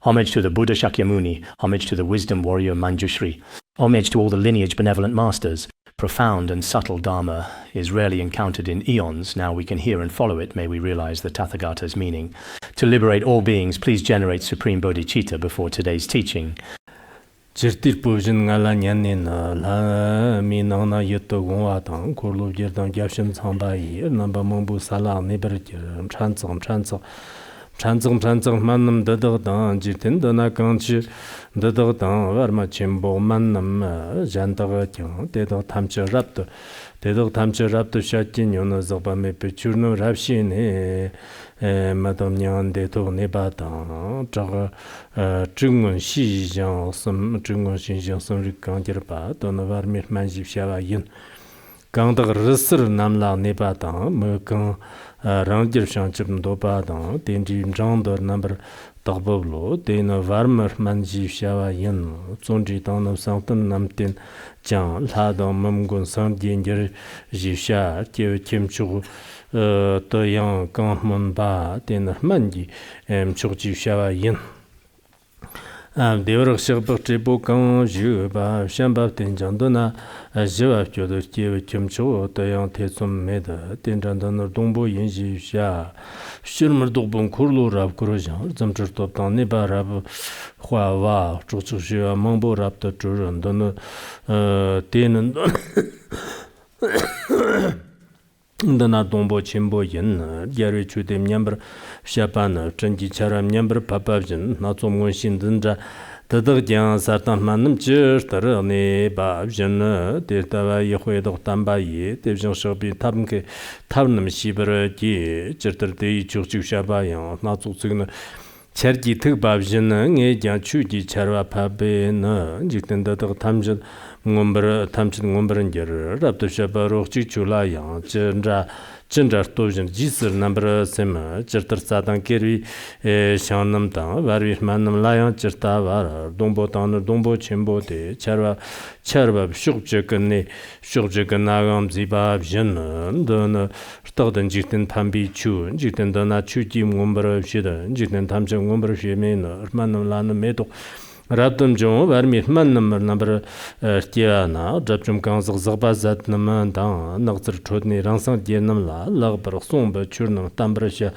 Homage to the Buddha Shakyamuni, homage to the wisdom warrior Manjushri, homage to all the lineage benevolent masters. Profound and subtle Dharma is rarely encountered in eons. Now we can hear and follow it. May we realize the Tathagata's meaning. To liberate all beings, please generate Supreme Bodhicitta before today's teaching. Jirtir pujin ngala nyanin la mi nana yetto gongwa tang kurlu jirdang gyapshin tsangba yi namba mungbu sala nibar jiram chantsang mannam dadag dang jirtin dana kangchi dadag dang varma chimbo mannam jandaga kyang dedag tamchi rabdo shatin yona zogba me pechurno rabshi ne madam nyan dedag neba dang chaga zhengwen xi jiang som rik gang jirba dona varmir manjib shawa yin gangdag risir namla neba dang me gang rangjir shanchib ndoba dang tenji mjangdor nambar dagbablo dena varmir manjib shawa yin zonji dang nam sangtan namtin jiang la dang mamgun sang diengir jibsha jewe kimchug to yang gang mun ba dena manji mchug jibshawa yin Devrag shigbag chibu kang zhiyu ba shanbab tenjandana zhiwab jodo jewe kimchu dayang tesum meda tenjandana dongbo yinji sha shirmar dogbun kurlu rab kuru zhang zamchir toptang nipa rab hua wa chukchuk shiwa mangbo rab da zhuran dana tenan dana dongbo chenbo yin yarwe chude mnyambar shapan chanji charam mnyambar papabjin na tsomgon shin dindra tadag jang sartan manam chirtar ne babjin tertawa yihwe dog tamba yi tebjin shabi tabnke tabnam shibar ji chirtar deyi chukchuk shabayang na tsuktsukna charji tig babjin nge jang chuji charwa pabe na jikten dadag tamjil tamchid ngombaran ger rabdo shaba rochik chula yang chinjar tovjin jisir nambar sema chirtar sadang kervi shanam tang varvir manam layang chirta var dongbo tang dongbo chenbo de charwa shuk chikan nagam zibab jin dana shtagdan jikten pambi chu jikten dana chu jim ngombara shida jikten tamchid ngombara shime manam lana medok Rabdam jong varmir man number tiana jabjum kangzag zagba zat nam dang nagzir chodni rangsang dienam la lagbar somba churnam tambrasha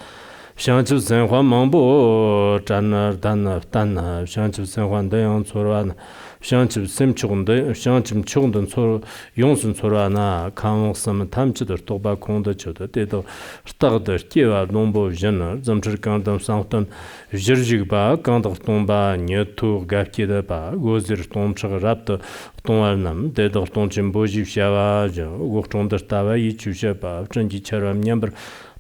shanchib senhwa mangbo janar dan shanchib senhwa dayang chorwan shanchib chugdan chor yongsun chorwana kangsam tamchidar toba kongda choda dedo stagdar tiwa nombo janar zamchir kangdam sangtan jirjigba kangdag tomba nyetu gafkida ba gozir tomchig rabda tomwarnam dedo tomchim bojib shawa gokchondar tawa yichusha ba chanji charam nyambar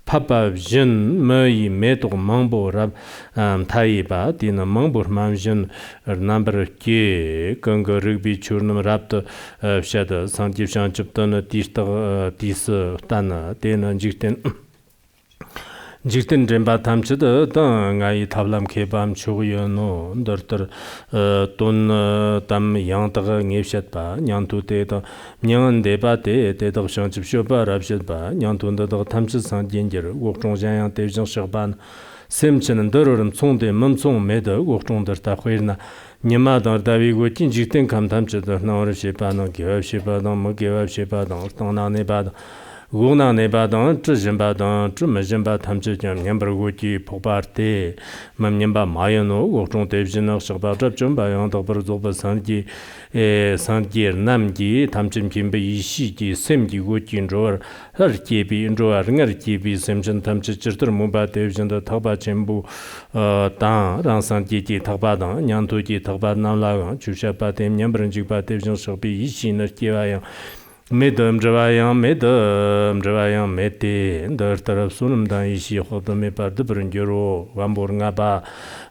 Papa Jin Mei Meto Mambo Rab Taiba, Dina Mambo Mamjin number K, Ganga Rugby Churnum Raptor Shada, Sanjib Shanchiptana, Tis Tana, Dena Jikten Jemba Tamchid, Dangai Tablam Kebam Chuyono, Dorter Don Tam Yantaga Nipshatba, Nyantu Teta, Nyan Debate, Teta Shanchip Shoba, Rabshatba, Nyantun the Tamchid San Ginger, Wokchong Jan Tejan Sherban, Semchen and Durum Sonde, Monsong Meda, Wokchong der Tahuirna, Nimadar Davigo, Jikten Kam Tamchid, Nora Shepano, Give Shepadon, Mugiva Shepadon, Tona Nebada. Guna nebadan, Chimbadan, Chumajimba Tamchim, Yamberguki, Poparte, Mamimba Mayano, Wokchong Devjina, Shabata Chumbayan, Doberzoba Sangi, Sangi, Namgi, Tamchim Kimbe, Ishiki, Semgi, Gukin Drawer, Herkibi, Drawer, Ringerkibi, Semjan Tamchir, Muba Devjan, the Taba Chembu, Dan, Ransangi, Tabadan, Yantuki, Tabanala, Chushapatem, Yambranjiba Devjan Shabi, Ishin, Kivayan. Medam Javayam, Mete, the Tarabsunum Daishi, Hotame Pardubrangero, Wamburngaba,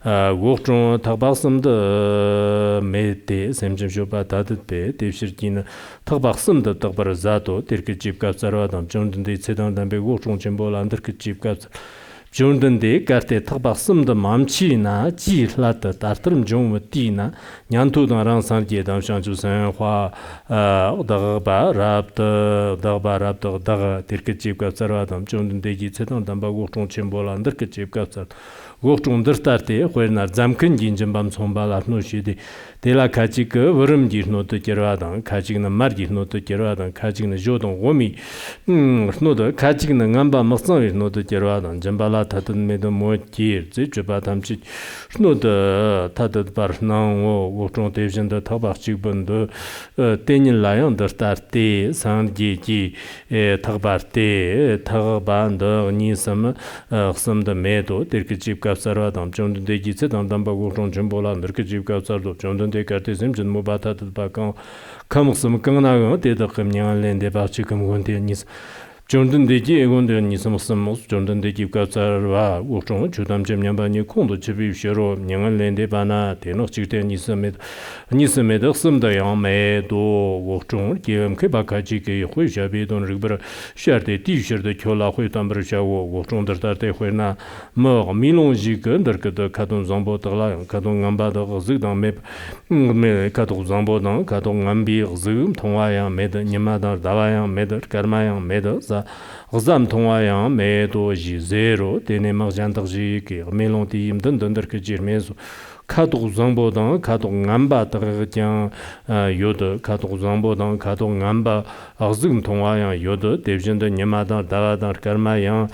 Wokchon, Tabasum, the Mete, Semjim Shopa Tatit Pe, Tivshirkin, Tabasum, the Tabarazato, Tirkachip Kapsaradam, Jonathan de Sedan, and Wokchon Chimbol, and Tirkachip Kaps. Jonathan de Garte Tabasum, the Mamchina, G. Latta, Tartrum Jom Tina, Nyantu Ran Sanji, Dam Shanchu San Hua, Dagba, Rapta, Daga, Tirkachip Kapsaradam, Jonathan de Sedan, Damba Wokchon Chimbol, and Tirkachip Kapsat. wokchung dirtarte huerna zamkin jinjimbam sombala no shidi tela kachik warum ji no to kirwadan kachik na margi no to kirwadan kachik na jodong gomi no to kachik na ngamba maksang no to kirwadan jambala tatun me do mo kir zi chuba tamchi no to tatat par nang wo wokchung tevjin da tabak chik bund tenin layan dirtarte sangji ji tagbarte tagban da nisam xsam da medo terki chip kapsarwa dam chondun de gitse dam dam ba wokchung jimbola nirki chip kapsar do chondun de kartesim jin mubata ba kan kamsam kangna ga de da khamnyang len de ba chikam gon de nis chondun de ji egon de nisam sam chondun de chip kapsar wa wokchung chudam jem nyamba ni kong do chibi shero nyang len de ba na de no chik de nisam de xsam da yang me do wokchung gem ke ba ka ji ke hui sha be don rigbar shar de ti shar de kyola hui tam bar sha wo wokchung dar de hui na mo milong ji ge dar ke de ka don zambo de la ka don ngamba de zi dang me ka don zambo dang ka don ngambi zi tong wa yang me de nyama da wa yang me de karma yang me de za gzam tong wa yang me do ji zero de ne ma jan de ji ke milong ti im den der ke ji me zo 카톡 정보당 카톡 남바 더장 요도 카톡 정보당 카톡 남바 아즈금 통화양 요도 대전도 녀마다 다가다 karma양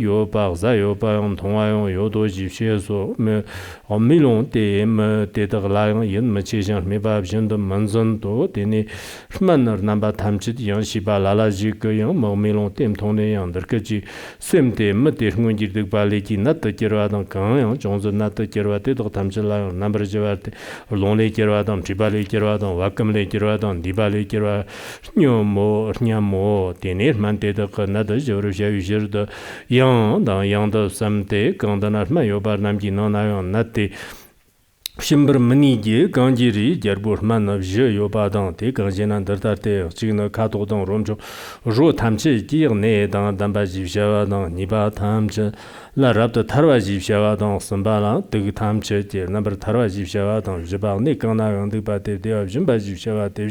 요바자 요바용 통화용 요도 집시에서 뭐 엄밀론 때에 때더라양 연마치장 메바전도 만전도 되니 스만너 남바 탐치디 연시바 라라지 거용 뭐밀론 템 통내양 더까지 셈때 뭐대흥원지득 발리지 나도 지러하던 강양 정전 또 결과때 또 담질라 넘버 저와때 론레 결과던 디발레 결과던 와kam레 결과던 디발레 결과 냐모 테네만 때도 나도 저르샤유저도 양도 삼때 강다나만 요바남기 노나요 나때 Shimbir minigi ganjiri gerburman navje yobadan te ganjenan dartarte chigna katodon romjo ro tamchi gir ne dan damba jivshawa dan niba tamchi la rabda tarwa jivshawa dan sambala dig tamchi de number tarwa jivshawa dan jiba ne kana gang ba de de jimba jivshawa de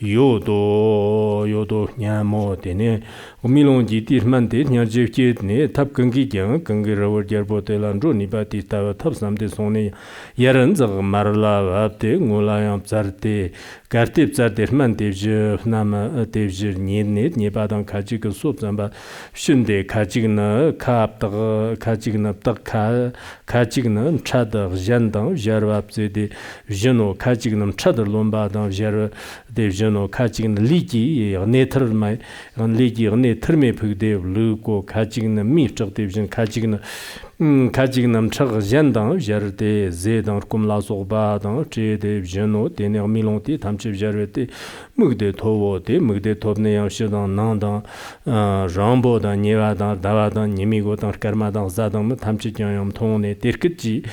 yodo nyamo de ne umilon ji tirman de nya jivje ne tap gangi gyang gangi rawar gerbote lan ro niba ti ta tap samde sone yaran marla apte ngolayam tsarte kartip tsarte man devje nama devje net nebadan kajik sop zamba shinde kajigna kapta kajigna takka kajigna chadar jandang jarwapse de jeno kajigna chadar lombadan jar devjeno kajigna ligi netr mai ligi netr me pugde luko kajigna mi chak devjen kajigna kajignam chag jandang jarde zedang kumla soba dang chede jeno tener milonti tamche jarwete mugde towo de mugde tobne yashidang nandang rambo da nyewa da dawa da nimigo da karma da zadang tamche janyam tone terkji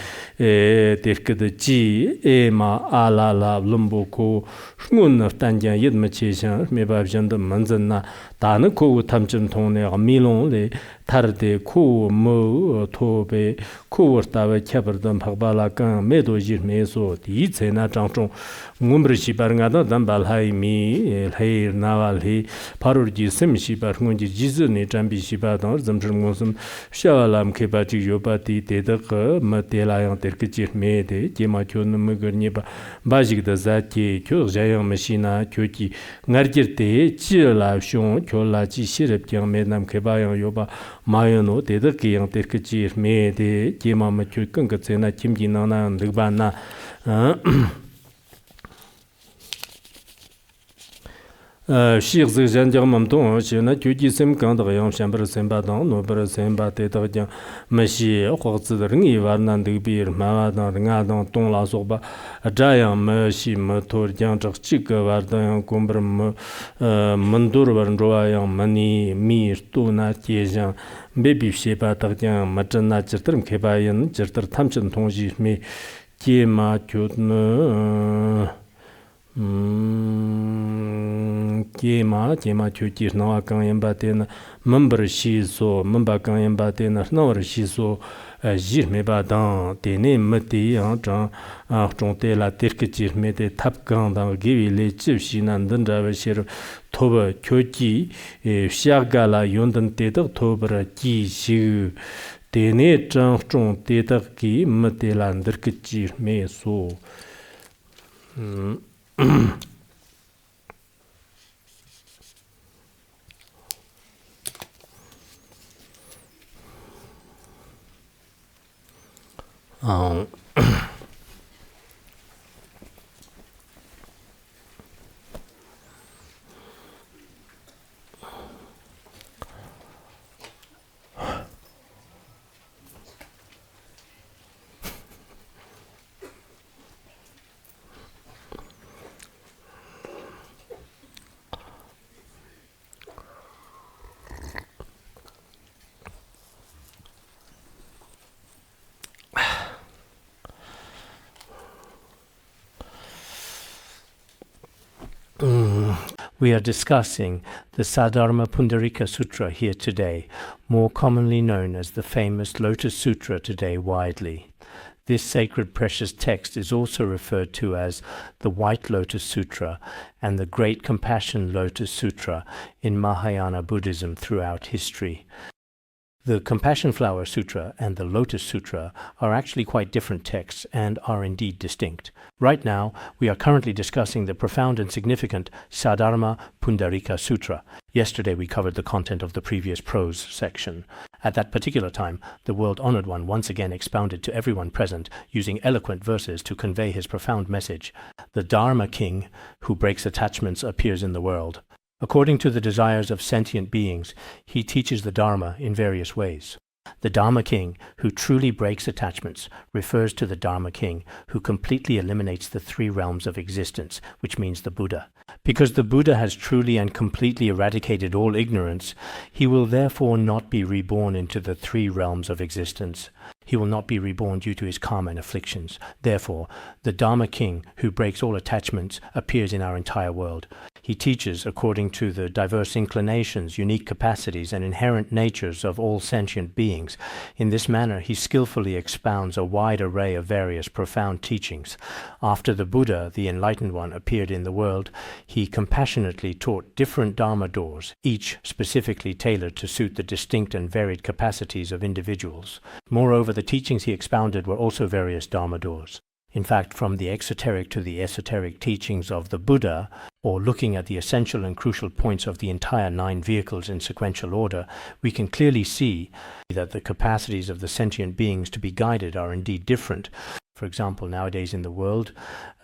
ma ala la lumbo ko shmun tanjan yedma cheshan mebab jand manzanna 다는 고 탐점 통내 밀론레 타르데 코모 토베 코워타베 캬버던 박발라간 메도지메소 디체나 장종 웅음르시 바르가다 담발하이미 헤이 나발히 파르지 셈시 바르군지 지즈네 잠비시 바던 점점고슴 샤발람 케바지 요바티 데덕 마텔라양 테르키치 메데 제마촌 머거니바 바지기다 자티 쿄 자양 마시나 쿄기 나르지르테 치라숑 쿄라지 시럽경 메남 케바양 요바 마요노 데덕기양 테르키치 메데 제마마 쿄끈 거체나 김기나나 르바나 Shigzi janjagmam tong shina kyuji sim kandag yang shambar simba dang nobar simba tetag jang mashi huagzi ringi warnan digbir mawa dang ringa dang tong la sokba jayang mashi mator jang chak chik wardang yang kumbar mandur warnruwa yang mani mi shtu na tiejang bebi sheba tag jang machan na jirtarim kebayin jirtar tamchan tongji me kima kyutna Kema chuchi nawa kanyam batena member shiso memba kanyam batena nawar shiso jirme badan tene mati chang chonte la terkechir mete tapkan da gewi le chivshi nan danda shir toba chochi shagala yondan te toba ki shi Tene chang chong teta ki matelan derkichi me so. We are discussing the Saddharma Pundarika Sutra here today, more commonly known as the famous Lotus Sutra today widely. This sacred precious text is also referred to as the White Lotus Sutra and the Great Compassion Lotus Sutra in Mahayana Buddhism throughout history. The Compassion Flower Sutra and the Lotus Sutra are actually quite different texts and are indeed distinct. Right now, we are currently discussing the profound and significant Saddharma Pundarika Sutra. Yesterday we covered the content of the previous prose section. At that particular time, the World-Honored One once again expounded to everyone present, using eloquent verses to convey his profound message. The Dharma King, who breaks attachments, appears in the world. According to the desires of sentient beings, he teaches the Dharma in various ways. The Dharma King, who truly breaks attachments, refers to the Dharma King, who completely eliminates the three realms of existence, which means the Buddha. Because the Buddha has truly and completely eradicated all ignorance, he will therefore not be reborn into the three realms of existence. He will not be reborn due to his karma and afflictions. Therefore, the Dharma King, who breaks all attachments, appears in our entire world. He teaches according to the diverse inclinations, unique capacities, and inherent natures of all sentient beings. In this manner, he skillfully expounds a wide array of various profound teachings. After the Buddha, the Enlightened One, appeared in the world, he compassionately taught different Dharma doors, each specifically tailored to suit the distinct and varied capacities of individuals. Moreover, the teachings he expounded were also various Dharma doors. In fact, from the exoteric to the esoteric teachings of the Buddha, or looking at the essential and crucial points of the entire 9 vehicles in sequential order, we can clearly see that the capacities of the sentient beings to be guided are indeed different. For example, nowadays in the world,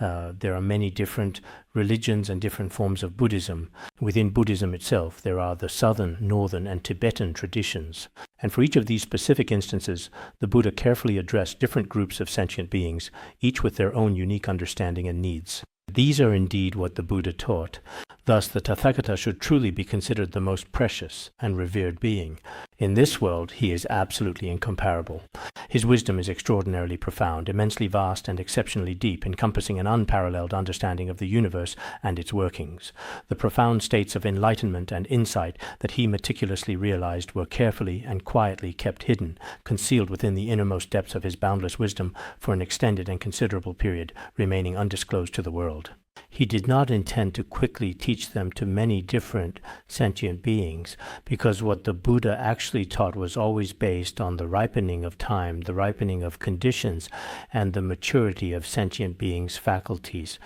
there are many different religions and different forms of Buddhism. Within Buddhism itself, there are the southern, northern, and Tibetan traditions. And for each of these specific instances, the Buddha carefully addressed different groups of sentient beings, each with their own unique understanding and needs. These are indeed what the Buddha taught. Thus, the Tathagata should truly be considered the most precious and revered being. In this world, he is absolutely incomparable. His wisdom is extraordinarily profound, immensely vast, and exceptionally deep, encompassing an unparalleled understanding of the universe and its workings. The profound states of enlightenment and insight that he meticulously realized were carefully and quietly kept hidden, concealed within the innermost depths of his boundless wisdom for an extended and considerable period, remaining undisclosed to the world. He did not intend to quickly teach them to many different sentient beings, because what the Buddha actually taught was always based on the ripening of time, the ripening of conditions, and the maturity of sentient beings' faculties.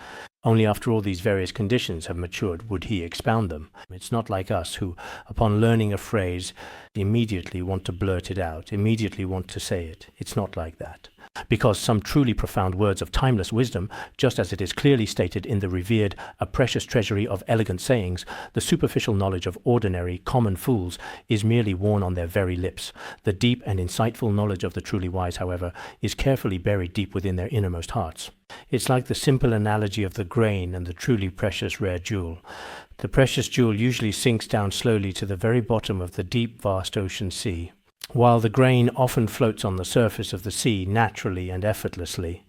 Only after all these various conditions have matured would he expound them. It's not like us who, upon learning a phrase, immediately want to blurt it out, immediately want to say it. It's not like that. Because some truly profound words of timeless wisdom, just as it is clearly stated in the revered A Precious Treasury of Elegant Sayings, the superficial knowledge of ordinary, common fools is merely worn on their very lips. The deep and insightful knowledge of the truly wise, however, is carefully buried deep within their innermost hearts. It's like the simple analogy of the grain and the truly precious rare jewel. The precious jewel usually sinks down slowly to the very bottom of the deep, vast ocean sea, while the grain often floats on the surface of the sea naturally and effortlessly.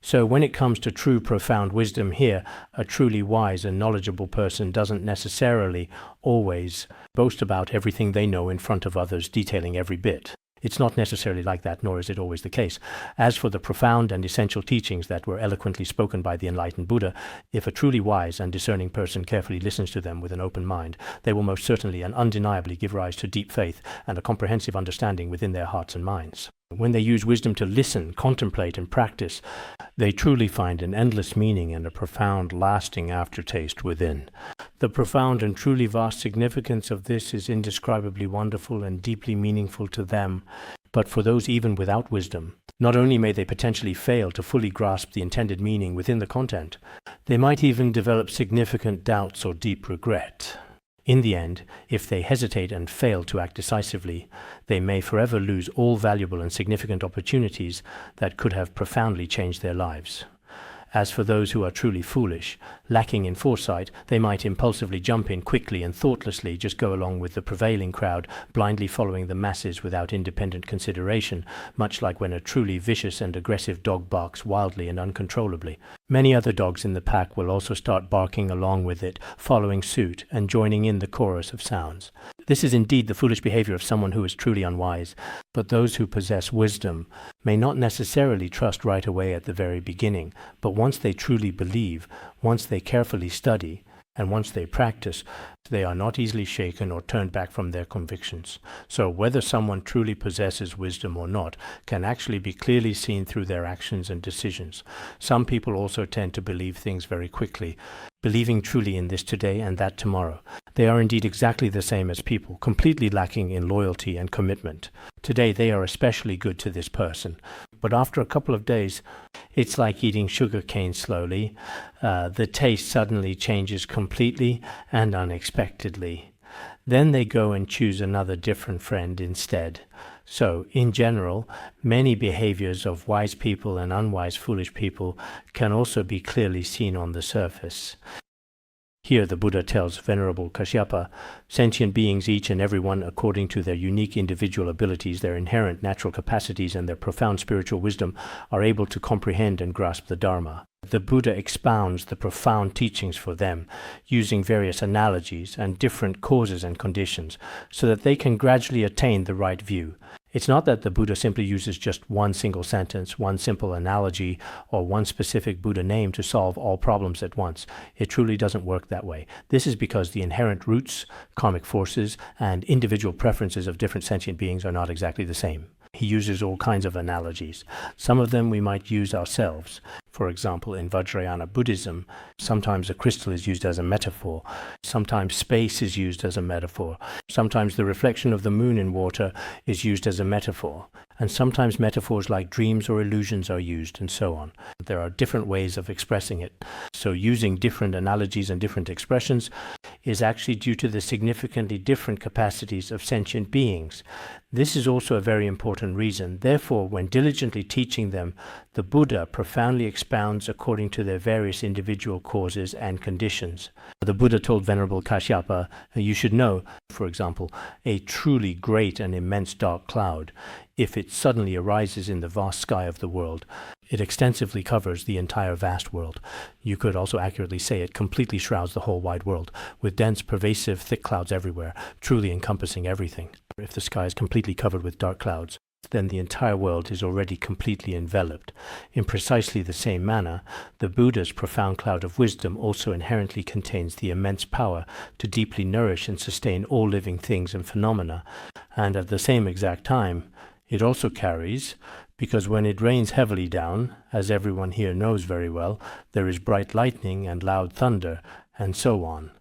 So when it comes to true profound wisdom here, a truly wise and knowledgeable person doesn't necessarily always boast about everything they know in front of others, detailing every bit. It's not necessarily like that, nor is it always the case. As for the profound and essential teachings that were eloquently spoken by the enlightened Buddha, if a truly wise and discerning person carefully listens to them with an open mind, they will most certainly and undeniably give rise to deep faith and a comprehensive understanding within their hearts and minds. When they use wisdom to listen, contemplate, and practice, they truly find an endless meaning and a profound, lasting aftertaste within. The profound and truly vast significance of this is indescribably wonderful and deeply meaningful to them. But for those even without wisdom, not only may they potentially fail to fully grasp the intended meaning within the content, they might even develop significant doubts or deep regret. In the end, if they hesitate and fail to act decisively, they may forever lose all valuable and significant opportunities that could have profoundly changed their lives. As for those who are truly foolish, lacking in foresight, they might impulsively jump in quickly and thoughtlessly just go along with the prevailing crowd, blindly following the masses without independent consideration, much like when a truly vicious and aggressive dog barks wildly and uncontrollably. Many other dogs in the pack will also start barking along with it, following suit and joining in the chorus of sounds. This is indeed the foolish behavior of someone who is truly unwise, but those who possess wisdom may not necessarily trust right away at the very beginning, but once they truly believe, once they carefully study, and once they practice, they are not easily shaken or turned back from their convictions. So whether someone truly possesses wisdom or not can actually be clearly seen through their actions and decisions. Some people also tend to believe things very quickly, believing truly in this today and that tomorrow. They are indeed exactly the same as people, completely lacking in loyalty and commitment. Today they are especially good to this person, but after a couple of days, it's like eating sugar cane slowly. The taste suddenly changes completely and unexpectedly. Then they go and choose another different friend instead. So, in general, many behaviors of wise people and unwise foolish people can also be clearly seen on the surface. Here the Buddha tells Venerable Kashyapa, sentient beings, each and every one according to their unique individual abilities, their inherent natural capacities, and their profound spiritual wisdom, are able to comprehend and grasp the Dharma. The Buddha expounds the profound teachings for them, using various analogies and different causes and conditions, so that they can gradually attain the right view. It's not that the Buddha simply uses just one single sentence, one simple analogy, or one specific Buddha name to solve all problems at once. It truly doesn't work that way. This is because the inherent roots, karmic forces, and individual preferences of different sentient beings are not exactly the same. He uses all kinds of analogies. Some of them we might use ourselves. For example, in Vajrayana Buddhism, sometimes a crystal is used as a metaphor. Sometimes space is used as a metaphor. Sometimes the reflection of the moon in water is used as a metaphor. And sometimes metaphors like dreams or illusions are used, and so on. There are different ways of expressing it. So using different analogies and different expressions is actually due to the significantly different capacities of sentient beings. This is also a very important reason. Therefore, when diligently teaching them, the Buddha profoundly expounds according to their various individual causes and conditions. The Buddha told Venerable Kashyapa, you should know, for example, a truly great and immense dark cloud, if it suddenly arises in the vast sky of the world, it extensively covers the entire vast world. You could also accurately say it completely shrouds the whole wide world, with dense, pervasive, thick clouds everywhere, truly encompassing everything. If the sky is completely covered with dark clouds, then the entire world is already completely enveloped. In precisely the same manner, the Buddha's profound cloud of wisdom also inherently contains the immense power to deeply nourish and sustain all living things and phenomena, and at the same exact time, it also carries, because when it rains heavily down, as everyone here knows very well, there is bright lightning and loud thunder, and so on.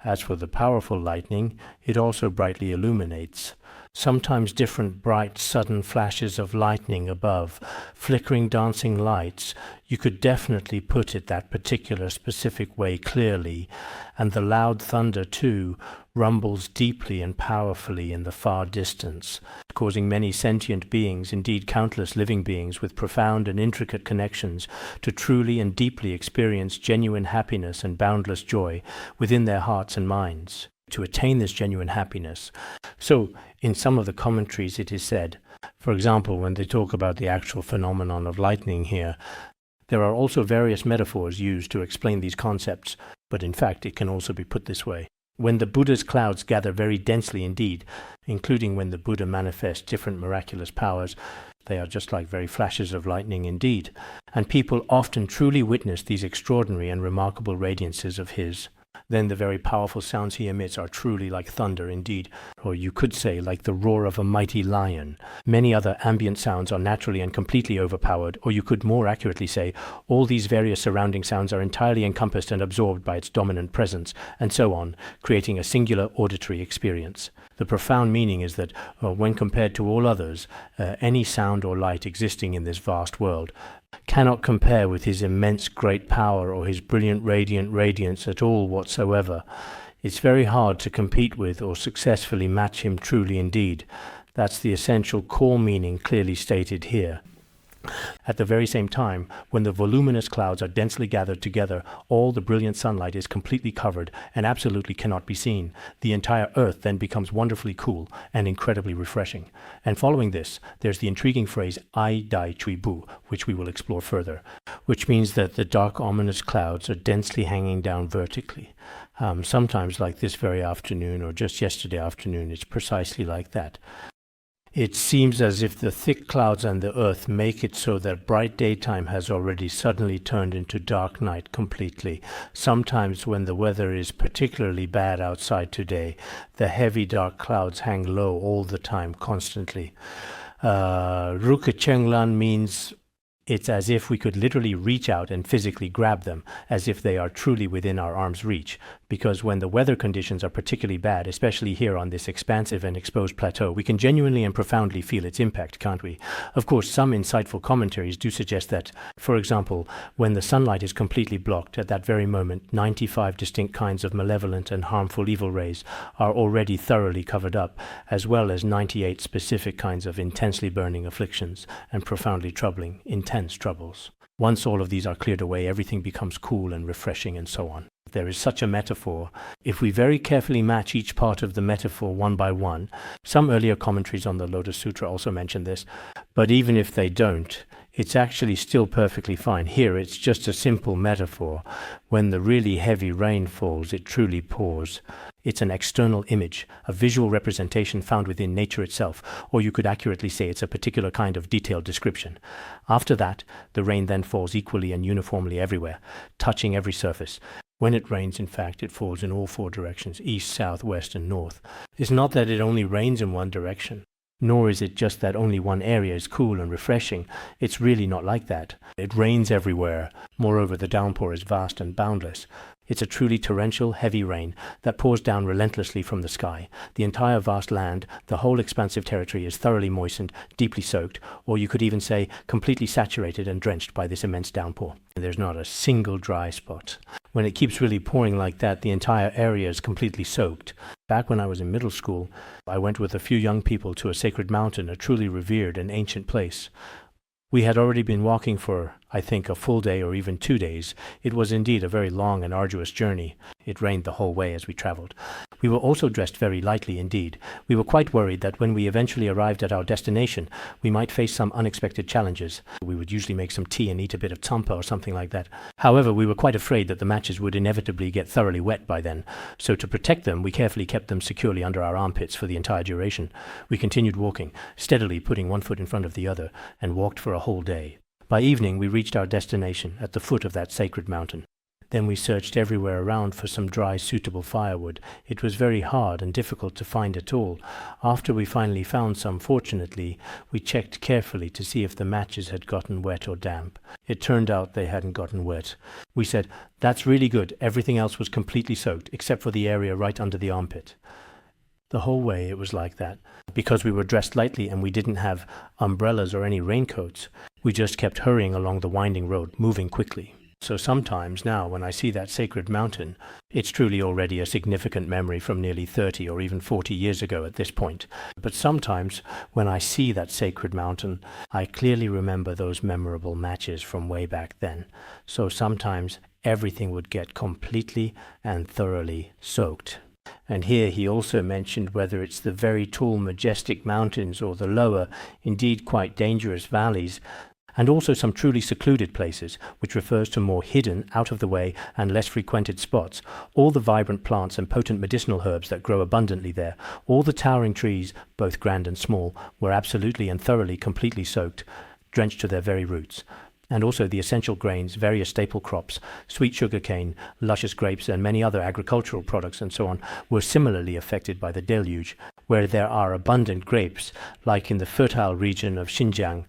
As for the powerful lightning, it also brightly illuminates. Sometimes different bright, sudden flashes of lightning above, flickering dancing lights, you could definitely put it that particular specific way clearly, and the loud thunder too rumbles deeply and powerfully in the far distance, causing many sentient beings, indeed countless living beings with profound and intricate connections, to truly and deeply experience genuine happiness and boundless joy within their hearts and minds. To attain this genuine happiness. So, in some of the commentaries it is said, for example, when they talk about the actual phenomenon of lightning here, there are also various metaphors used to explain these concepts, but in fact it can also be put this way. When the Buddha's clouds gather very densely indeed, including when the Buddha manifests different miraculous powers, they are just like very flashes of lightning indeed, and people often truly witness these extraordinary and remarkable radiances of his. Then the very powerful sounds he emits are truly like thunder indeed, or you could say like the roar of a mighty lion. Many other ambient sounds are naturally and completely overpowered, or you could more accurately say all these various surrounding sounds are entirely encompassed and absorbed by its dominant presence, and so on, creating a singular auditory experience. The profound meaning is that, when compared to all others, any sound or light existing in this vast world cannot compare with his immense great power or his brilliant radiant radiance at all whatsoever. It's very hard to compete with or successfully match him truly indeed. That's the essential core meaning clearly stated here. At the very same time, when the voluminous clouds are densely gathered together, all the brilliant sunlight is completely covered and absolutely cannot be seen. The entire earth then becomes wonderfully cool and incredibly refreshing. And following this, there's the intriguing phrase ai dai chui bu, which we will explore further, which means that the dark ominous clouds are densely hanging down vertically. Sometimes, like this very afternoon or just yesterday afternoon, it's precisely like that. It seems as if the thick clouds and the earth make it so that bright daytime has already suddenly turned into dark night completely. Sometimes when the weather is particularly bad outside today, the heavy dark clouds hang low all the time, constantly. Ruka Chenglan means it's as if we could literally reach out and physically grab them, as if they are truly within our arm's reach. Because when the weather conditions are particularly bad, especially here on this expansive and exposed plateau, we can genuinely and profoundly feel its impact, can't we? Of course, some insightful commentaries do suggest that, for example, when the sunlight is completely blocked, at that very moment, 95 distinct kinds of malevolent and harmful evil rays are already thoroughly covered up, as well as 98 specific kinds of intensely burning afflictions and profoundly troubling, intense troubles. Once all of these are cleared away, everything becomes cool and refreshing and so on. There is such a metaphor. If we very carefully match each part of the metaphor one by one, some earlier commentaries on the Lotus Sutra also mention this, but even if they don't, it's actually still perfectly fine. Here it's just a simple metaphor. When the really heavy rain falls, it truly pours. It's an external image, a visual representation found within nature itself, or you could accurately say it's a particular kind of detailed description. After that, the rain then falls equally and uniformly everywhere, touching every surface. When it rains, in fact, it falls in all four directions, east, south, west, and north. It's not that it only rains in one direction, nor is it just that only one area is cool and refreshing. It's really not like that. It rains everywhere. Moreover, the downpour is vast and boundless. It's a truly torrential, heavy rain that pours down relentlessly from the sky. The entire vast land, the whole expansive territory is thoroughly moistened, deeply soaked, or you could even say completely saturated and drenched by this immense downpour. There's not a single dry spot. When it keeps really pouring like that, the entire area is completely soaked. Back when I was in middle school, I went with a few young people to a sacred mountain, a truly revered and ancient place. We had already been walking for, I think, a full day or even 2 days. It was indeed a very long and arduous journey. It rained the whole way as we traveled. We were also dressed very lightly indeed. We were quite worried that when we eventually arrived at our destination, we might face some unexpected challenges. We would usually make some tea and eat a bit of tsampa or something like that. However, we were quite afraid that the matches would inevitably get thoroughly wet by then. So to protect them, we carefully kept them securely under our armpits for the entire duration. We continued walking, steadily putting one foot in front of the other, and walked for a whole day. By evening, we reached our destination at the foot of that sacred mountain. Then we searched everywhere around for some dry, suitable firewood. It was very hard and difficult to find at all. After we finally found some, fortunately, we checked carefully to see if the matches had gotten wet or damp. It turned out they hadn't gotten wet. We said, "That's really good. Everything else was completely soaked, except for the area right under the armpit." The whole way it was like that. Because we were dressed lightly and we didn't have umbrellas or any raincoats, we just kept hurrying along the winding road, moving quickly. So sometimes now when I see that sacred mountain, it's truly already a significant memory from nearly 30 or even 40 years ago at this point. But sometimes when I see that sacred mountain, I clearly remember those memorable matches from way back then. So sometimes everything would get completely and thoroughly soaked. And here he also mentioned whether it's the very tall, majestic mountains or the lower, indeed quite dangerous valleys, and also some truly secluded places, which refers to more hidden, out-of-the-way, and less frequented spots. All the vibrant plants and potent medicinal herbs that grow abundantly there, all the towering trees, both grand and small, were absolutely and thoroughly, completely soaked, drenched to their very roots. And also the essential grains, various staple crops, sweet sugar cane, luscious grapes, and many other agricultural products and so on, were similarly affected by the deluge. Where there are abundant grapes, like in the fertile region of Xinjiang,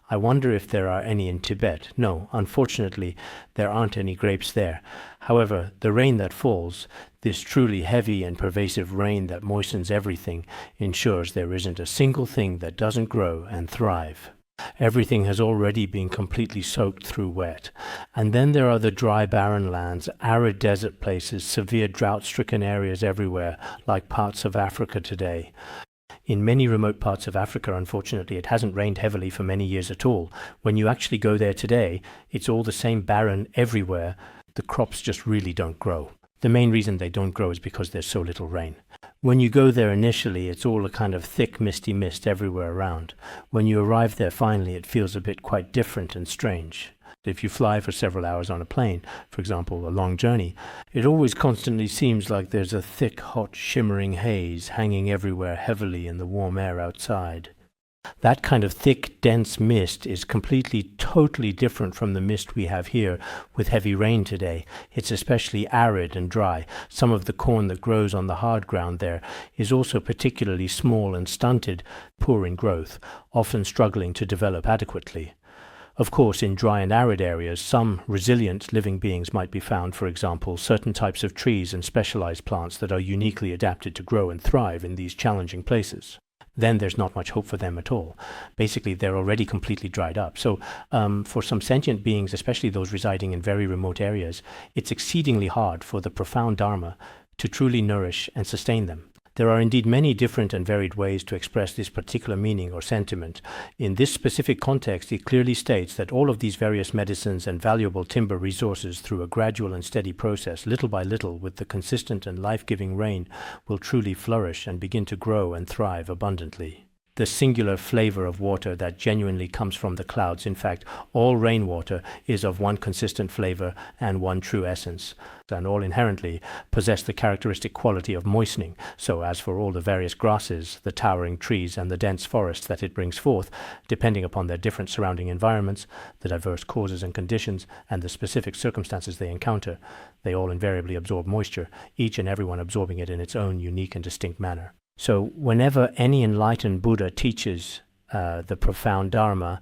I wonder if there are any in Tibet. No, unfortunately, there aren't any grapes there. However, the rain that falls, this truly heavy and pervasive rain that moistens everything, ensures there isn't a single thing that doesn't grow and thrive. Everything has already been completely soaked through wet. And then there are the dry barren lands, arid desert places, severe drought-stricken areas everywhere, like parts of Africa today. In many remote parts of Africa, unfortunately, it hasn't rained heavily for many years at all. When you actually go there today, it's all the same barren everywhere. The crops just really don't grow. The main reason they don't grow is because there's so little rain. When you go there initially, it's all a kind of thick, misty mist everywhere around. When you arrive there finally, it feels a bit quite different and strange. If you fly for several hours on a plane, for example, a long journey, it always constantly seems like there's a thick, hot, shimmering haze hanging everywhere heavily in the warm air outside. That kind of thick, dense mist is completely, totally different from the mist we have here with heavy rain today. It's especially arid and dry. Some of the corn that grows on the hard ground there is also particularly small and stunted, poor in growth, often struggling to develop adequately. Of course, in dry and arid areas, some resilient living beings might be found, for example, certain types of trees and specialized plants that are uniquely adapted to grow and thrive in these challenging places. Then there's not much hope for them at all. Basically, they're already completely dried up. So for some sentient beings, especially those residing in very remote areas, it's exceedingly hard for the profound Dharma to truly nourish and sustain them. There are indeed many different and varied ways to express this particular meaning or sentiment. In this specific context, it clearly states that all of these various medicines and valuable timber resources, through a gradual and steady process, little by little, with the consistent and life-giving rain, will truly flourish and begin to grow and thrive abundantly. The singular flavor of water that genuinely comes from the clouds, in fact, all rainwater is of one consistent flavor and one true essence, and all inherently possess the characteristic quality of moistening. So as for all the various grasses, the towering trees, and the dense forests that it brings forth, depending upon their different surrounding environments, the diverse causes and conditions, and the specific circumstances they encounter, they all invariably absorb moisture, each and every one absorbing it in its own unique and distinct manner. So whenever any enlightened Buddha teaches the profound Dharma,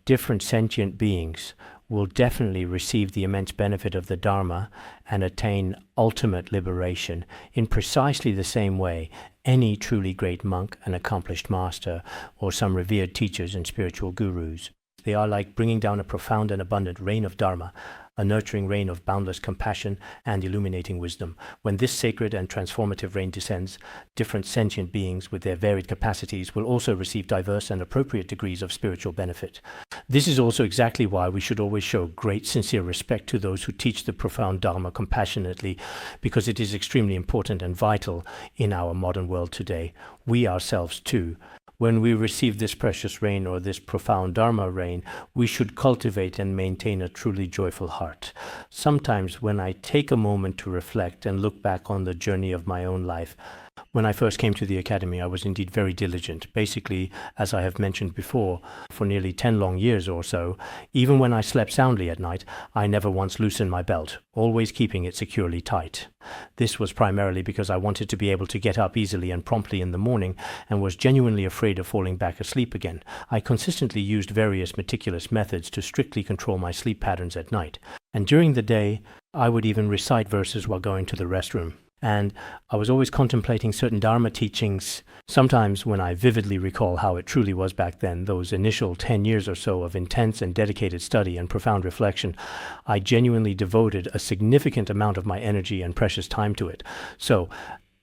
different sentient beings will definitely receive the immense benefit of the Dharma and attain ultimate liberation in precisely the same way any truly great monk, an accomplished master, or some revered teachers and spiritual gurus. They are like bringing down a profound and abundant rain of Dharma, a nurturing rain of boundless compassion and illuminating wisdom. When this sacred and transformative rain descends, different sentient beings with their varied capacities will also receive diverse and appropriate degrees of spiritual benefit. This is also exactly why we should always show great sincere respect to those who teach the profound Dharma compassionately, because it is extremely important and vital in our modern world today. We ourselves too, when we receive this precious rain or this profound Dharma rain, we should cultivate and maintain a truly joyful heart. Sometimes when I take a moment to reflect and look back on the journey of my own life, when I first came to the Academy, I was indeed very diligent. Basically, as I have mentioned before, for nearly 10 long years or so, even when I slept soundly at night, I never once loosened my belt, always keeping it securely tight. This was primarily because I wanted to be able to get up easily and promptly in the morning, and was genuinely afraid of falling back asleep again. I consistently used various meticulous methods to strictly control my sleep patterns at night. And during the day, I would even recite verses while going to the restroom. And I was always contemplating certain Dharma teachings. Sometimes when I vividly recall how it truly was back then, those initial 10 years or so of intense and dedicated study and profound reflection, I genuinely devoted a significant amount of my energy and precious time to it. So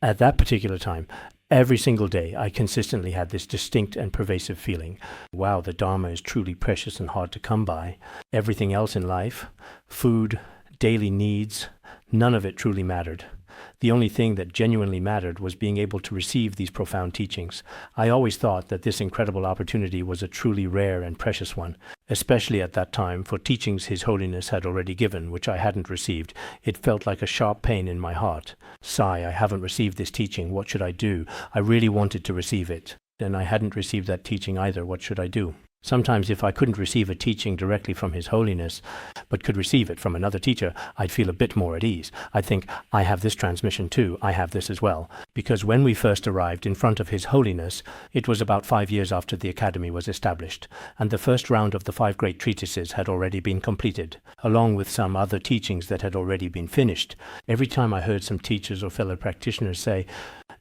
at that particular time, every single day, I consistently had this distinct and pervasive feeling. Wow, the Dharma is truly precious and hard to come by. Everything else in life, food, daily needs, none of it truly mattered. The only thing that genuinely mattered was being able to receive these profound teachings. I always thought that this incredible opportunity was a truly rare and precious one, especially at that time, for teachings His Holiness had already given, which I hadn't received. It felt like a sharp pain in my heart. Sigh, I haven't received this teaching. What should I do? I really wanted to receive it. And I hadn't received that teaching either. What should I do? Sometimes if I couldn't receive a teaching directly from His Holiness, but could receive it from another teacher, I'd feel a bit more at ease. I'd think, I have this transmission too, I have this as well. Because when we first arrived in front of His Holiness, it was about 5 years after the Academy was established, and the first round of the 5 great treatises had already been completed, along with some other teachings that had already been finished. Every time I heard some teachers or fellow practitioners say,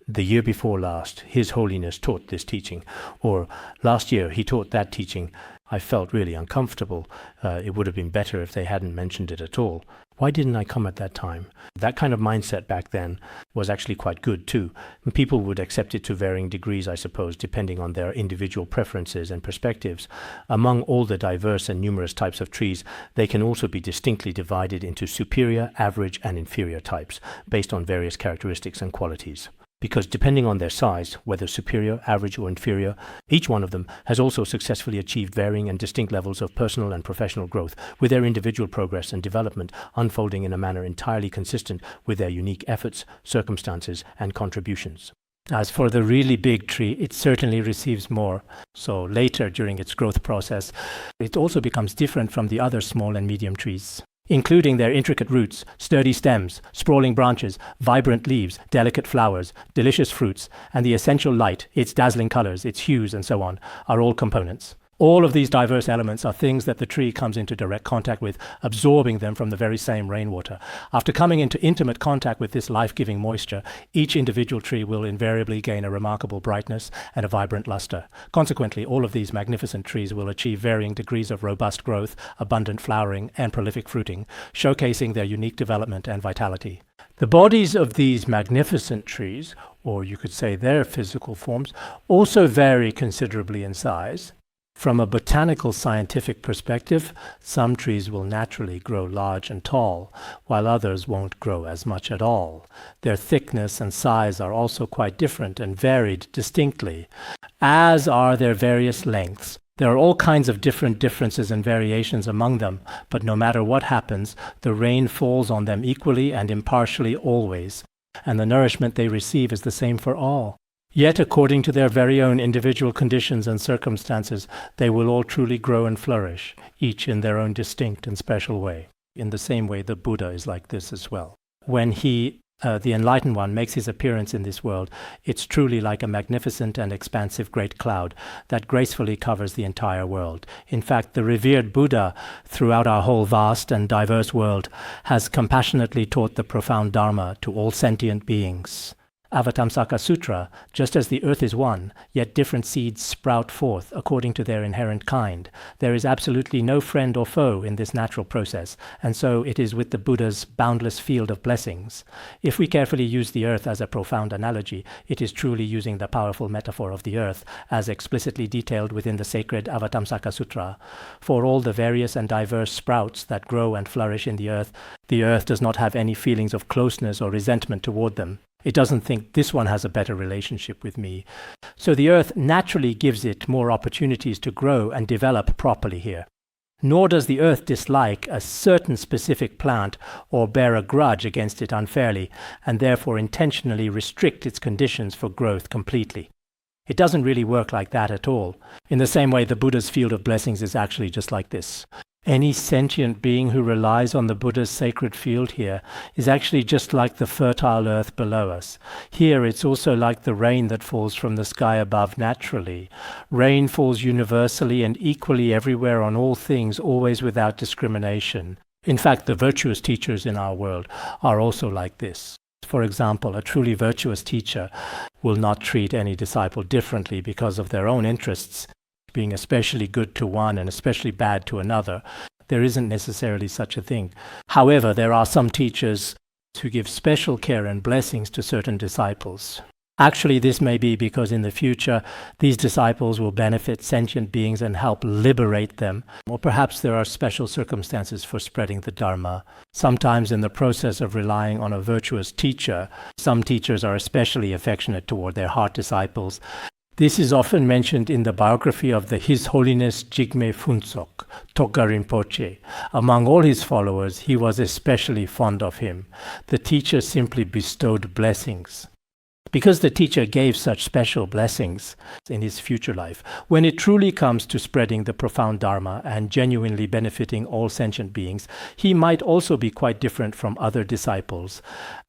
the year before last, His Holiness taught this teaching, or last year he taught that teaching, I felt really uncomfortable. It would have been better if they hadn't mentioned it at all. Why didn't I come at that time? That kind of mindset back then was actually quite good too. And people would accept it to varying degrees, I suppose, depending on their individual preferences and perspectives. Among all the diverse and numerous types of trees, they can also be distinctly divided into superior, average, and inferior types, based on various characteristics and qualities. Because depending on their size, whether superior, average, or inferior, each one of them has also successfully achieved varying and distinct levels of personal and professional growth, with their individual progress and development unfolding in a manner entirely consistent with their unique efforts, circumstances, and contributions. As for the really big tree, it certainly receives more. So later, during its growth process, it also becomes different from the other small and medium trees, including their intricate roots, sturdy stems, sprawling branches, vibrant leaves, delicate flowers, delicious fruits, and the essential light, its dazzling colors, its hues, and so on, are all components. All of these diverse elements are things that the tree comes into direct contact with, absorbing them from the very same rainwater. After coming into intimate contact with this life-giving moisture, each individual tree will invariably gain a remarkable brightness and a vibrant luster. Consequently, all of these magnificent trees will achieve varying degrees of robust growth, abundant flowering, and prolific fruiting, showcasing their unique development and vitality. The bodies of these magnificent trees, or you could say their physical forms, also vary considerably in size. From a botanical scientific perspective, some trees will naturally grow large and tall, while others won't grow as much at all. Their thickness and size are also quite different and varied distinctly, as are their various lengths. There are all kinds of differences and variations among them, but no matter what happens, the rain falls on them equally and impartially always, and the nourishment they receive is the same for all. Yet, according to their very own individual conditions and circumstances, they will all truly grow and flourish, each in their own distinct and special way. In the same way, the Buddha is like this as well. When he, the enlightened one, makes his appearance in this world, it's truly like a magnificent and expansive great cloud that gracefully covers the entire world. In fact, the revered Buddha, throughout our whole vast and diverse world, has compassionately taught the profound Dharma to all sentient beings. Avatamsaka Sutra, just as the earth is one, yet different seeds sprout forth according to their inherent kind. There is absolutely no friend or foe in this natural process, and so it is with the Buddha's boundless field of blessings. If we carefully use the earth as a profound analogy, it is truly using the powerful metaphor of the earth, as explicitly detailed within the sacred Avatamsaka Sutra. For all the various and diverse sprouts that grow and flourish in the earth does not have any feelings of closeness or resentment toward them. It doesn't think this one has a better relationship with me. So the earth naturally gives it more opportunities to grow and develop properly here. Nor does the earth dislike a certain specific plant or bear a grudge against it unfairly, and therefore intentionally restrict its conditions for growth completely. It doesn't really work like that at all. In the same way, the Buddha's field of blessings is actually just like this. Any sentient being who relies on the Buddha's sacred field here is actually just like the fertile earth below us. Here it's also like the rain that falls from the sky above naturally. Rain falls universally and equally everywhere on all things, always without discrimination. In fact, the virtuous teachers in our world are also like this. For example, a truly virtuous teacher will not treat any disciple differently because of their own interests, being especially good to one and especially bad to another. There isn't necessarily such a thing. However, there are some teachers who give special care and blessings to certain disciples. Actually, this may be because in the future, these disciples will benefit sentient beings and help liberate them. Or perhaps there are special circumstances for spreading the Dharma. Sometimes in the process of relying on a virtuous teacher, some teachers are especially affectionate toward their heart disciples. This is often mentioned in the biography of the His Holiness Jigme Phuntsok, Togpa Rinpoche. Among all his followers, he was especially fond of him. The teacher simply bestowed blessings. Because the teacher gave such special blessings in his future life, when it truly comes to spreading the profound Dharma and genuinely benefiting all sentient beings, he might also be quite different from other disciples.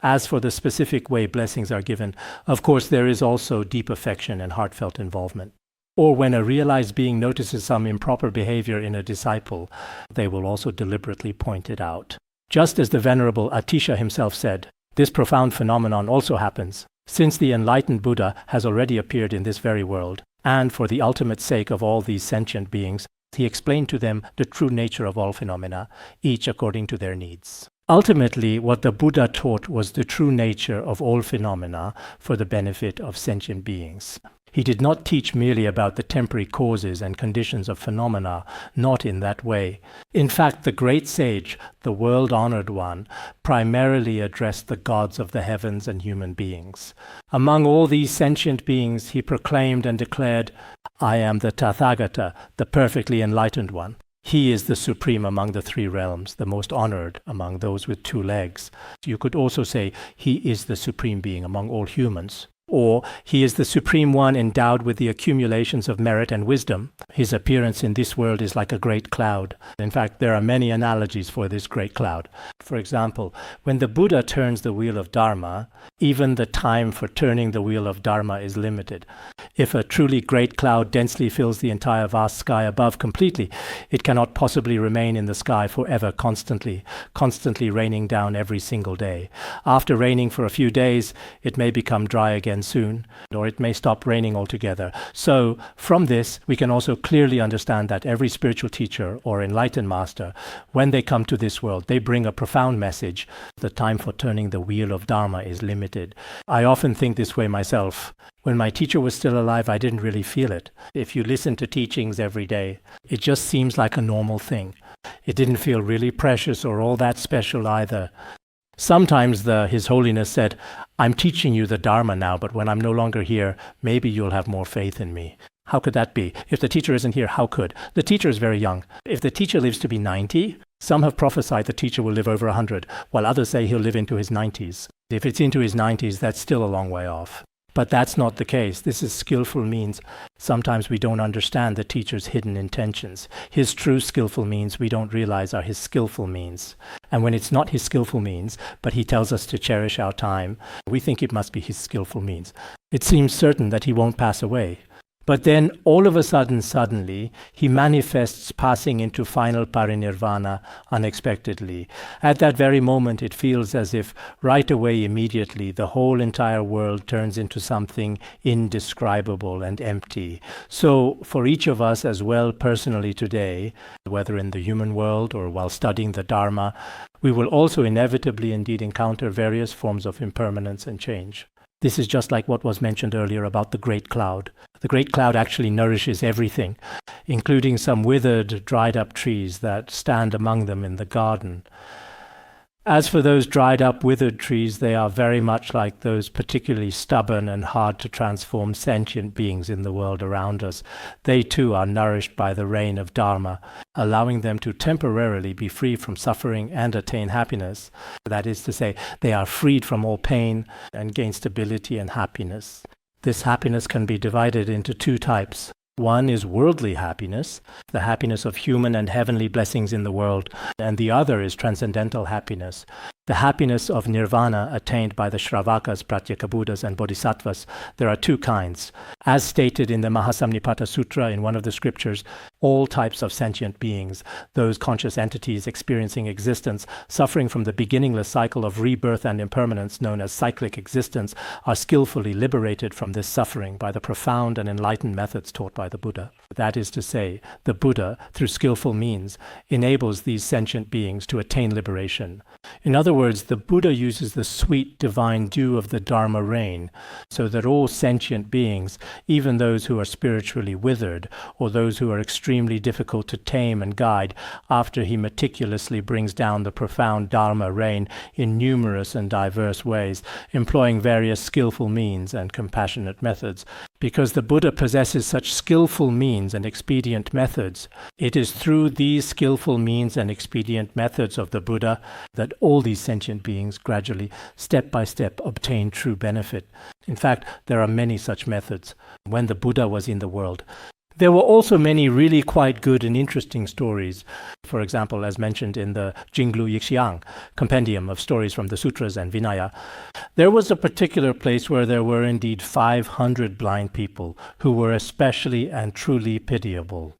As for the specific way blessings are given, of course there is also deep affection and heartfelt involvement. Or when a realized being notices some improper behavior in a disciple, they will also deliberately point it out. Just as the Venerable Atisha himself said, this profound phenomenon also happens since the enlightened Buddha has already appeared in this very world, and for the ultimate sake of all these sentient beings, he explained to them the true nature of all phenomena, each according to their needs. Ultimately, what the Buddha taught was the true nature of all phenomena for the benefit of sentient beings. He did not teach merely about the temporary causes and conditions of phenomena, not in that way. In fact, the great sage, the world-honored one, primarily addressed the gods of the heavens and human beings. Among all these sentient beings, he proclaimed and declared, "I am the Tathagata, the perfectly enlightened one." He is the supreme among the three realms, the most honored among those with two legs. You could also say, he is the supreme being among all humans. Or, he is the Supreme One endowed with the accumulations of merit and wisdom. His appearance in this world is like a great cloud. In fact, there are many analogies for this great cloud. For example, when the Buddha turns the wheel of Dharma, even the time for turning the wheel of Dharma is limited. If a truly great cloud densely fills the entire vast sky above completely, it cannot possibly remain in the sky forever constantly raining down every single day. After raining for a few days, it may become dry again soon, or it may stop raining altogether. So, from this, we can also clearly understand that every spiritual teacher or enlightened master, when they come to this world, they bring a profound message. The time for turning the wheel of Dharma is limited. I often think this way myself. When my teacher was still alive, I didn't really feel it. If you listen to teachings every day, it just seems like a normal thing. It didn't feel really precious or all that special either. Sometimes His Holiness said, "I'm teaching you the Dharma now, but when I'm no longer here, maybe you'll have more faith in me." How could that be? If the teacher isn't here, how could? The teacher is very young. If the teacher lives to be 90, some have prophesied the teacher will live over 100, while others say he'll live into his 90s. If it's into his 90s, that's still a long way off. But that's not the case. This is skillful means. Sometimes we don't understand the teacher's hidden intentions. His true skillful means we don't realize are his skillful means. And when it's not his skillful means, but he tells us to cherish our time, we think it must be his skillful means. It seems certain that he won't pass away. But then, all of a sudden, suddenly, he manifests passing into final parinirvana unexpectedly. At that very moment, it feels as if right away, immediately, the whole entire world turns into something indescribable and empty. So, for each of us as well personally today, whether in the human world or while studying the Dharma, we will also inevitably indeed encounter various forms of impermanence and change. This is just like what was mentioned earlier about the great cloud. The great cloud actually nourishes everything, including some withered, dried-up trees that stand among them in the garden. As for those dried-up, withered trees, they are very much like those particularly stubborn and hard-to-transform sentient beings in the world around us. They too are nourished by the rain of Dharma, allowing them to temporarily be free from suffering and attain happiness. That is to say, they are freed from all pain and gain stability and happiness. This happiness can be divided into two types. One is worldly happiness, the happiness of human and heavenly blessings in the world, and the other is transcendental happiness, the happiness of nirvana attained by the Śrāvakas, Pratyekabuddhas, and Bodhisattvas. There are two kinds. As stated in the Mahasamnipata Sutra in one of the scriptures, all types of sentient beings, those conscious entities experiencing existence, suffering from the beginningless cycle of rebirth and impermanence known as cyclic existence, are skillfully liberated from this suffering by the profound and enlightened methods taught by the Buddha. That is to say, the Buddha, through skillful means, enables these sentient beings to attain liberation. In other words, the Buddha uses the sweet divine dew of the Dharma rain, so that all sentient beings, even those who are spiritually withered, or those who are extremely difficult to tame and guide, after he meticulously brings down the profound Dharma rain in numerous and diverse ways, employing various skillful means and compassionate methods. Because the Buddha possesses such skillful means and expedient methods, it is through these skillful means and expedient methods of the Buddha that all these sentient beings gradually, step by step, obtain true benefit. In fact, there are many such methods. When the Buddha was in the world, there were also many really quite good and interesting stories. For example, as mentioned in the Jinglu Yixiang compendium of stories from the Sutras and Vinaya, there was a particular place where there were indeed 500 blind people who were especially and truly pitiable.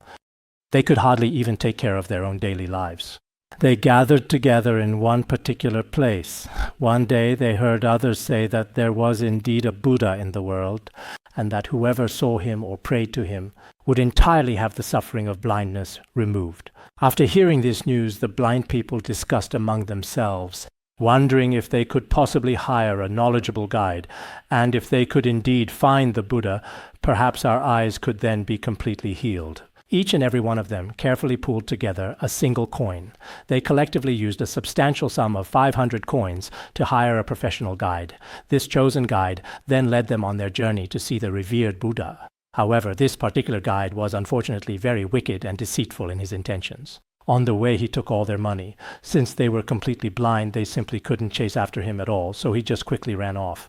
They could hardly even take care of their own daily lives. They gathered together in one particular place. One day they heard others say that there was indeed a Buddha in the world, and that whoever saw him or prayed to him would entirely have the suffering of blindness removed. After hearing this news, the blind people discussed among themselves, wondering if they could possibly hire a knowledgeable guide, and if they could indeed find the Buddha, perhaps our eyes could then be completely healed. Each and every one of them carefully pooled together a single coin. They collectively used a substantial sum of 500 coins to hire a professional guide. This chosen guide then led them on their journey to see the revered Buddha. However, this particular guide was unfortunately very wicked and deceitful in his intentions. On the way, he took all their money. Since they were completely blind, they simply couldn't chase after him at all, so he just quickly ran off.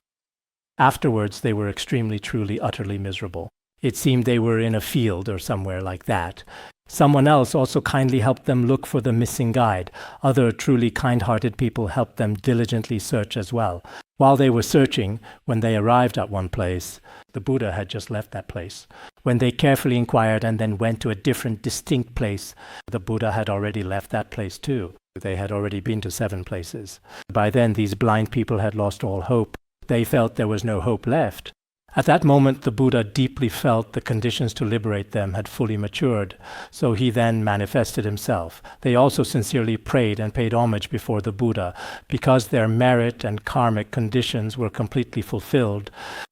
Afterwards, they were extremely, truly, utterly miserable. It seemed they were in a field or somewhere like that. Someone else also kindly helped them look for the missing guide. Other truly kind-hearted people helped them diligently search as well. While they were searching, when they arrived at one place, the Buddha had just left that place. When they carefully inquired and then went to a different, distinct place, the Buddha had already left that place too. They had already been to 7 places. By then, these blind people had lost all hope. They felt there was no hope left. At that moment, the Buddha deeply felt the conditions to liberate them had fully matured, so he then manifested himself. They also sincerely prayed and paid homage before the Buddha. Because their merit and karmic conditions were completely fulfilled,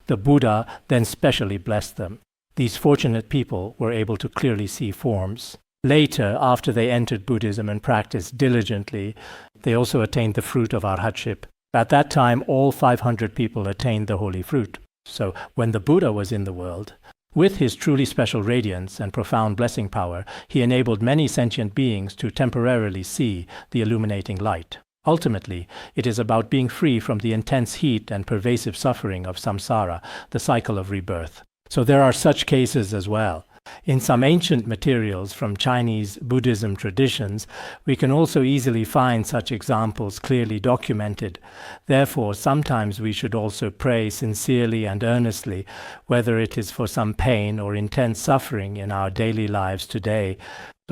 the Buddha then specially blessed them. These fortunate people were able to clearly see forms. Later, after they entered Buddhism and practiced diligently, they also attained the fruit of arhatship. At that time, all 500 people attained the holy fruit. So, when the Buddha was in the world, with his truly special radiance and profound blessing power, he enabled many sentient beings to temporarily see the illuminating light. Ultimately, it is about being free from the intense heat and pervasive suffering of samsara, the cycle of rebirth. So there are such cases as well. In some ancient materials from Chinese Buddhism traditions, we can also easily find such examples clearly documented. Therefore, sometimes we should also pray sincerely and earnestly, whether it is for some pain or intense suffering in our daily lives today,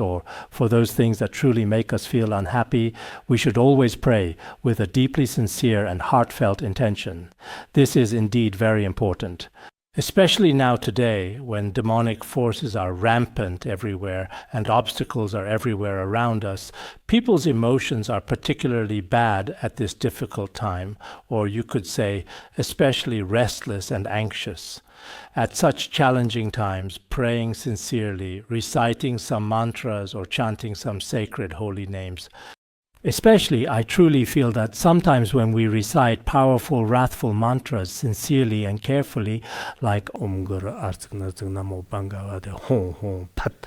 or for those things that truly make us feel unhappy. We should always pray with a deeply sincere and heartfelt intention. This is indeed very important. Especially now today, when demonic forces are rampant everywhere and obstacles are everywhere around us, people's emotions are particularly bad at this difficult time, or you could say, especially restless and anxious. At such challenging times, praying sincerely, reciting some mantras or chanting some sacred holy names, especially, I truly feel that sometimes when we recite powerful, wrathful mantras sincerely and carefully, like Om Guru Artsana Namo Bhagavate Hong Hong Pat.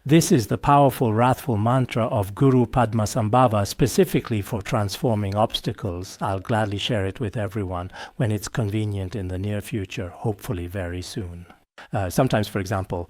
This is the powerful, wrathful mantra of Guru Padmasambhava specifically for transforming obstacles. I'll gladly share it with everyone when it's convenient in the near future, hopefully very soon. Sometimes, for example,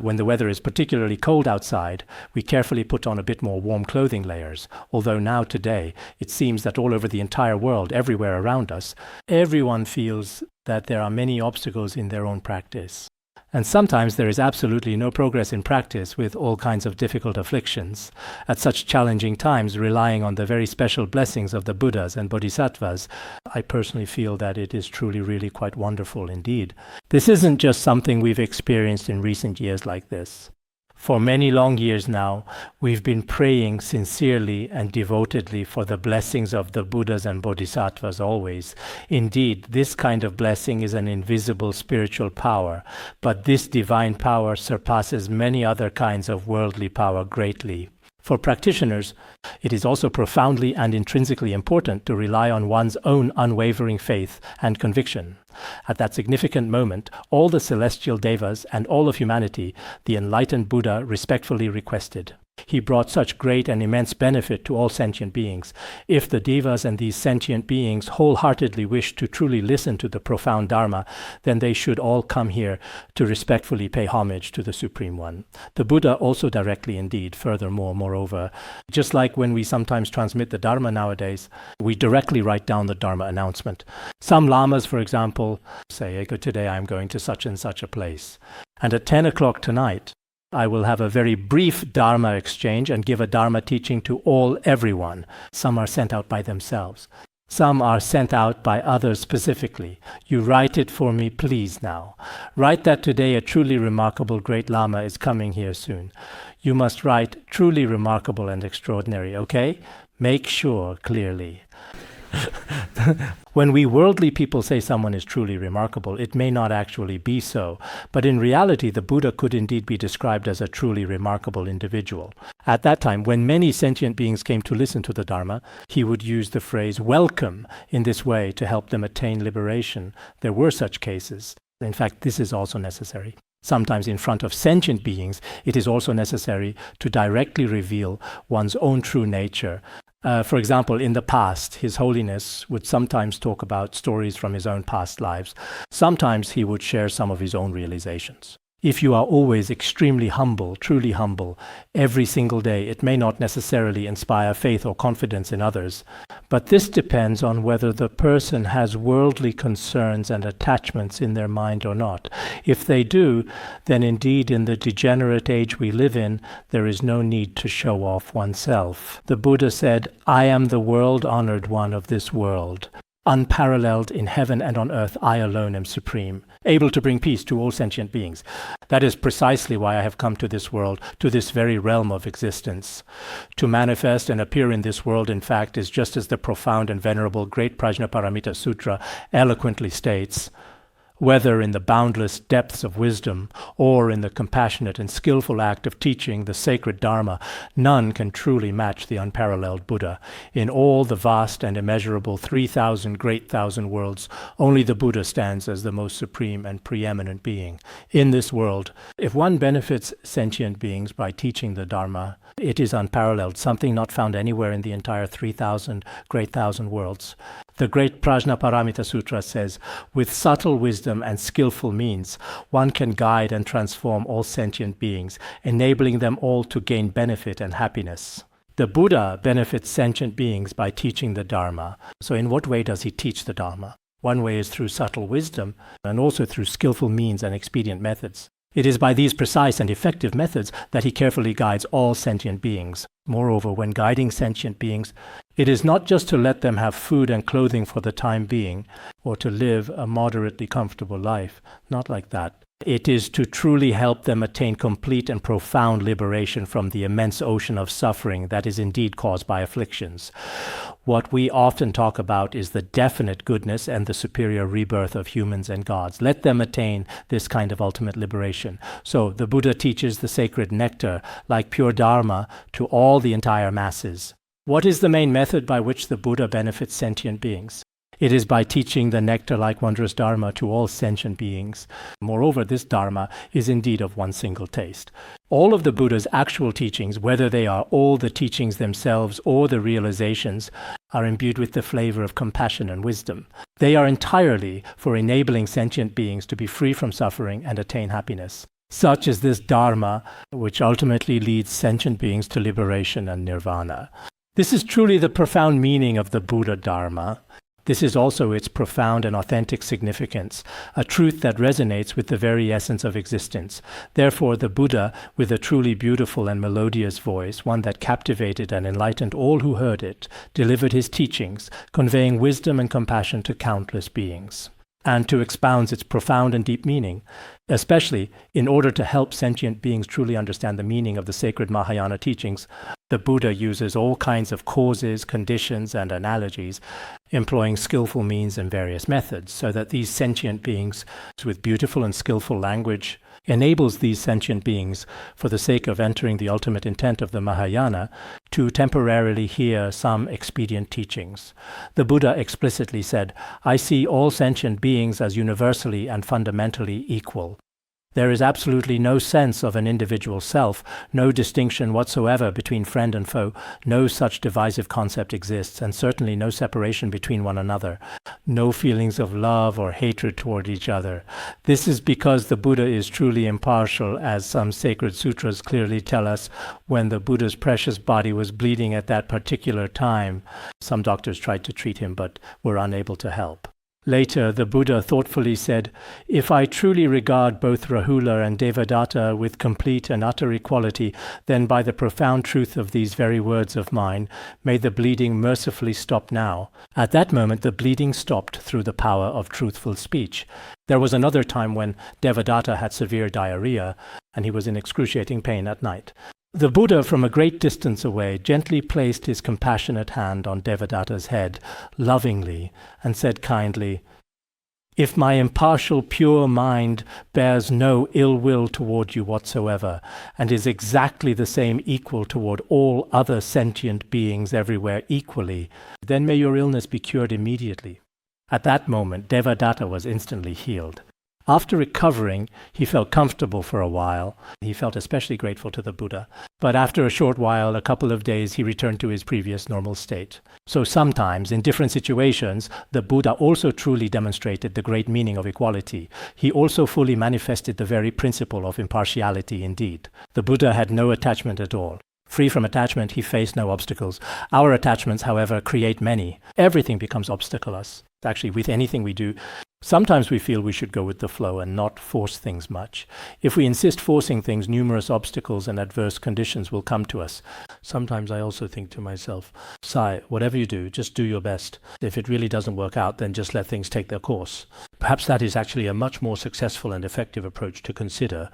when the weather is particularly cold outside, we carefully put on a bit more warm clothing layers. Although now today, it seems that all over the entire world, everywhere around us, everyone feels that there are many obstacles in their own practice. And sometimes there is absolutely no progress in practice with all kinds of difficult afflictions. At such challenging times, relying on the very special blessings of the Buddhas and Bodhisattvas, I personally feel that it is truly, really quite wonderful indeed. This isn't just something we've experienced in recent years like this. For many long years now, we've been praying sincerely and devotedly for the blessings of the Buddhas and Bodhisattvas always. Indeed, this kind of blessing is an invisible spiritual power, but this divine power surpasses many other kinds of worldly power greatly. For practitioners, it is also profoundly and intrinsically important to rely on one's own unwavering faith and conviction. At that significant moment, all the celestial devas and all of humanity, the enlightened Buddha respectfully requested. He brought such great and immense benefit to all sentient beings. If the devas and these sentient beings wholeheartedly wish to truly listen to the profound Dharma, then they should all come here to respectfully pay homage to the Supreme One. The Buddha also directly indeed, furthermore, moreover, just like when we sometimes transmit the Dharma nowadays, we directly write down the Dharma announcement. Some lamas, for example, say, today I'm going to such and such a place. And at 10 o'clock tonight, I will have a very brief Dharma exchange and give a Dharma teaching to everyone. Some are sent out by themselves. Some are sent out by others specifically. You write it for me, please, now. Write that today a truly remarkable great Lama is coming here soon. You must write truly remarkable and extraordinary, okay? Make sure clearly. When we worldly people say someone is truly remarkable, it may not actually be so, but in reality the Buddha could indeed be described as a truly remarkable individual. At that time, when many sentient beings came to listen to the Dharma, he would use the phrase welcome in this way to help them attain liberation. There were such cases. In fact, this is also necessary. Sometimes in front of sentient beings, it is also necessary to directly reveal one's own true nature. For example, in the past, His Holiness would sometimes talk about stories from his own past lives. Sometimes he would share some of his own realizations. If you are always extremely humble, truly humble, every single day, it may not necessarily inspire faith or confidence in others. But this depends on whether the person has worldly concerns and attachments in their mind or not. If they do, then indeed in the degenerate age we live in, there is no need to show off oneself. The Buddha said, "I am the world-honored one of this world. Unparalleled in heaven and on earth, I alone am supreme, able to bring peace to all sentient beings." That is precisely why I have come to this world, to this very realm of existence. To manifest and appear in this world, in fact, is just as the profound and venerable Great Prajnaparamita Sutra eloquently states, whether in the boundless depths of wisdom or in the compassionate and skillful act of teaching the sacred Dharma, none can truly match the unparalleled Buddha. In all the vast and immeasurable 3,000 great thousand worlds, only the Buddha stands as the most supreme and preeminent being. In this world, if one benefits sentient beings by teaching the Dharma, it is unparalleled, something not found anywhere in the entire 3,000 great thousand worlds. The great Prajnaparamita Sutra says, with subtle wisdom and skillful means, one can guide and transform all sentient beings, enabling them all to gain benefit and happiness. The Buddha benefits sentient beings by teaching the Dharma. So in what way does he teach the Dharma? One way is through subtle wisdom, and also through skillful means and expedient methods. It is by these precise and effective methods that he carefully guides all sentient beings. Moreover, when guiding sentient beings, it is not just to let them have food and clothing for the time being, or to live a moderately comfortable life. Not like that. It is to truly help them attain complete and profound liberation from the immense ocean of suffering that is indeed caused by afflictions. What we often talk about is the definite goodness and the superior rebirth of humans and gods. Let them attain this kind of ultimate liberation. So the Buddha teaches the sacred nectar, like pure Dharma, to all the entire masses. What is the main method by which the Buddha benefits sentient beings? It is by teaching the nectar-like wondrous Dharma to all sentient beings. Moreover, this Dharma is indeed of one single taste. All of the Buddha's actual teachings, whether they are all the teachings themselves or the realizations, are imbued with the flavor of compassion and wisdom. They are entirely for enabling sentient beings to be free from suffering and attain happiness. Such is this Dharma, which ultimately leads sentient beings to liberation and nirvana. This is truly the profound meaning of the Buddha Dharma. This is also its profound and authentic significance, a truth that resonates with the very essence of existence. Therefore, the Buddha, with a truly beautiful and melodious voice, one that captivated and enlightened all who heard it, delivered his teachings, conveying wisdom and compassion to countless beings. And to expound its profound and deep meaning, especially in order to help sentient beings truly understand the meaning of the sacred Mahayana teachings, the Buddha uses all kinds of causes, conditions, and analogies, employing skillful means and various methods, so that these sentient beings, with beautiful and skillful language, enables these sentient beings, for the sake of entering the ultimate intent of the Mahayana, to temporarily hear some expedient teachings. The Buddha explicitly said, "I see all sentient beings as universally and fundamentally equal." There is absolutely no sense of an individual self, no distinction whatsoever between friend and foe, no such divisive concept exists, and certainly no separation between one another, no feelings of love or hatred toward each other. This is because the Buddha is truly impartial, as some sacred sutras clearly tell us. When the Buddha's precious body was bleeding at that particular time, some doctors tried to treat him but were unable to help. Later, the Buddha thoughtfully said, "If I truly regard both Rahula and Devadatta with complete and utter equality, then by the profound truth of these very words of mine, may the bleeding mercifully stop now." At that moment, the bleeding stopped through the power of truthful speech. There was another time when Devadatta had severe diarrhea, and he was in excruciating pain at night. The Buddha, from a great distance away, gently placed his compassionate hand on Devadatta's head, lovingly, and said kindly, "If my impartial, pure mind bears no ill will toward you whatsoever, and is exactly the same equal toward all other sentient beings everywhere equally, then may your illness be cured immediately." At that moment, Devadatta was instantly healed. After recovering, he felt comfortable for a while. He felt especially grateful to the Buddha. But after a short while, a couple of days, he returned to his previous normal state. So sometimes, in different situations, the Buddha also truly demonstrated the great meaning of equality. He also fully manifested the very principle of impartiality indeed. The Buddha had no attachment at all. Free from attachment, he faced no obstacles. Our attachments, however, create many. Everything becomes obstacleous. Actually, with anything we do, sometimes we feel we should go with the flow and not force things much. If we insist forcing things, numerous obstacles and adverse conditions will come to us. Sometimes I also think to myself, Sai, whatever you do, just do your best. If it really doesn't work out, then just let things take their course. Perhaps that is actually a much more successful and effective approach to consider,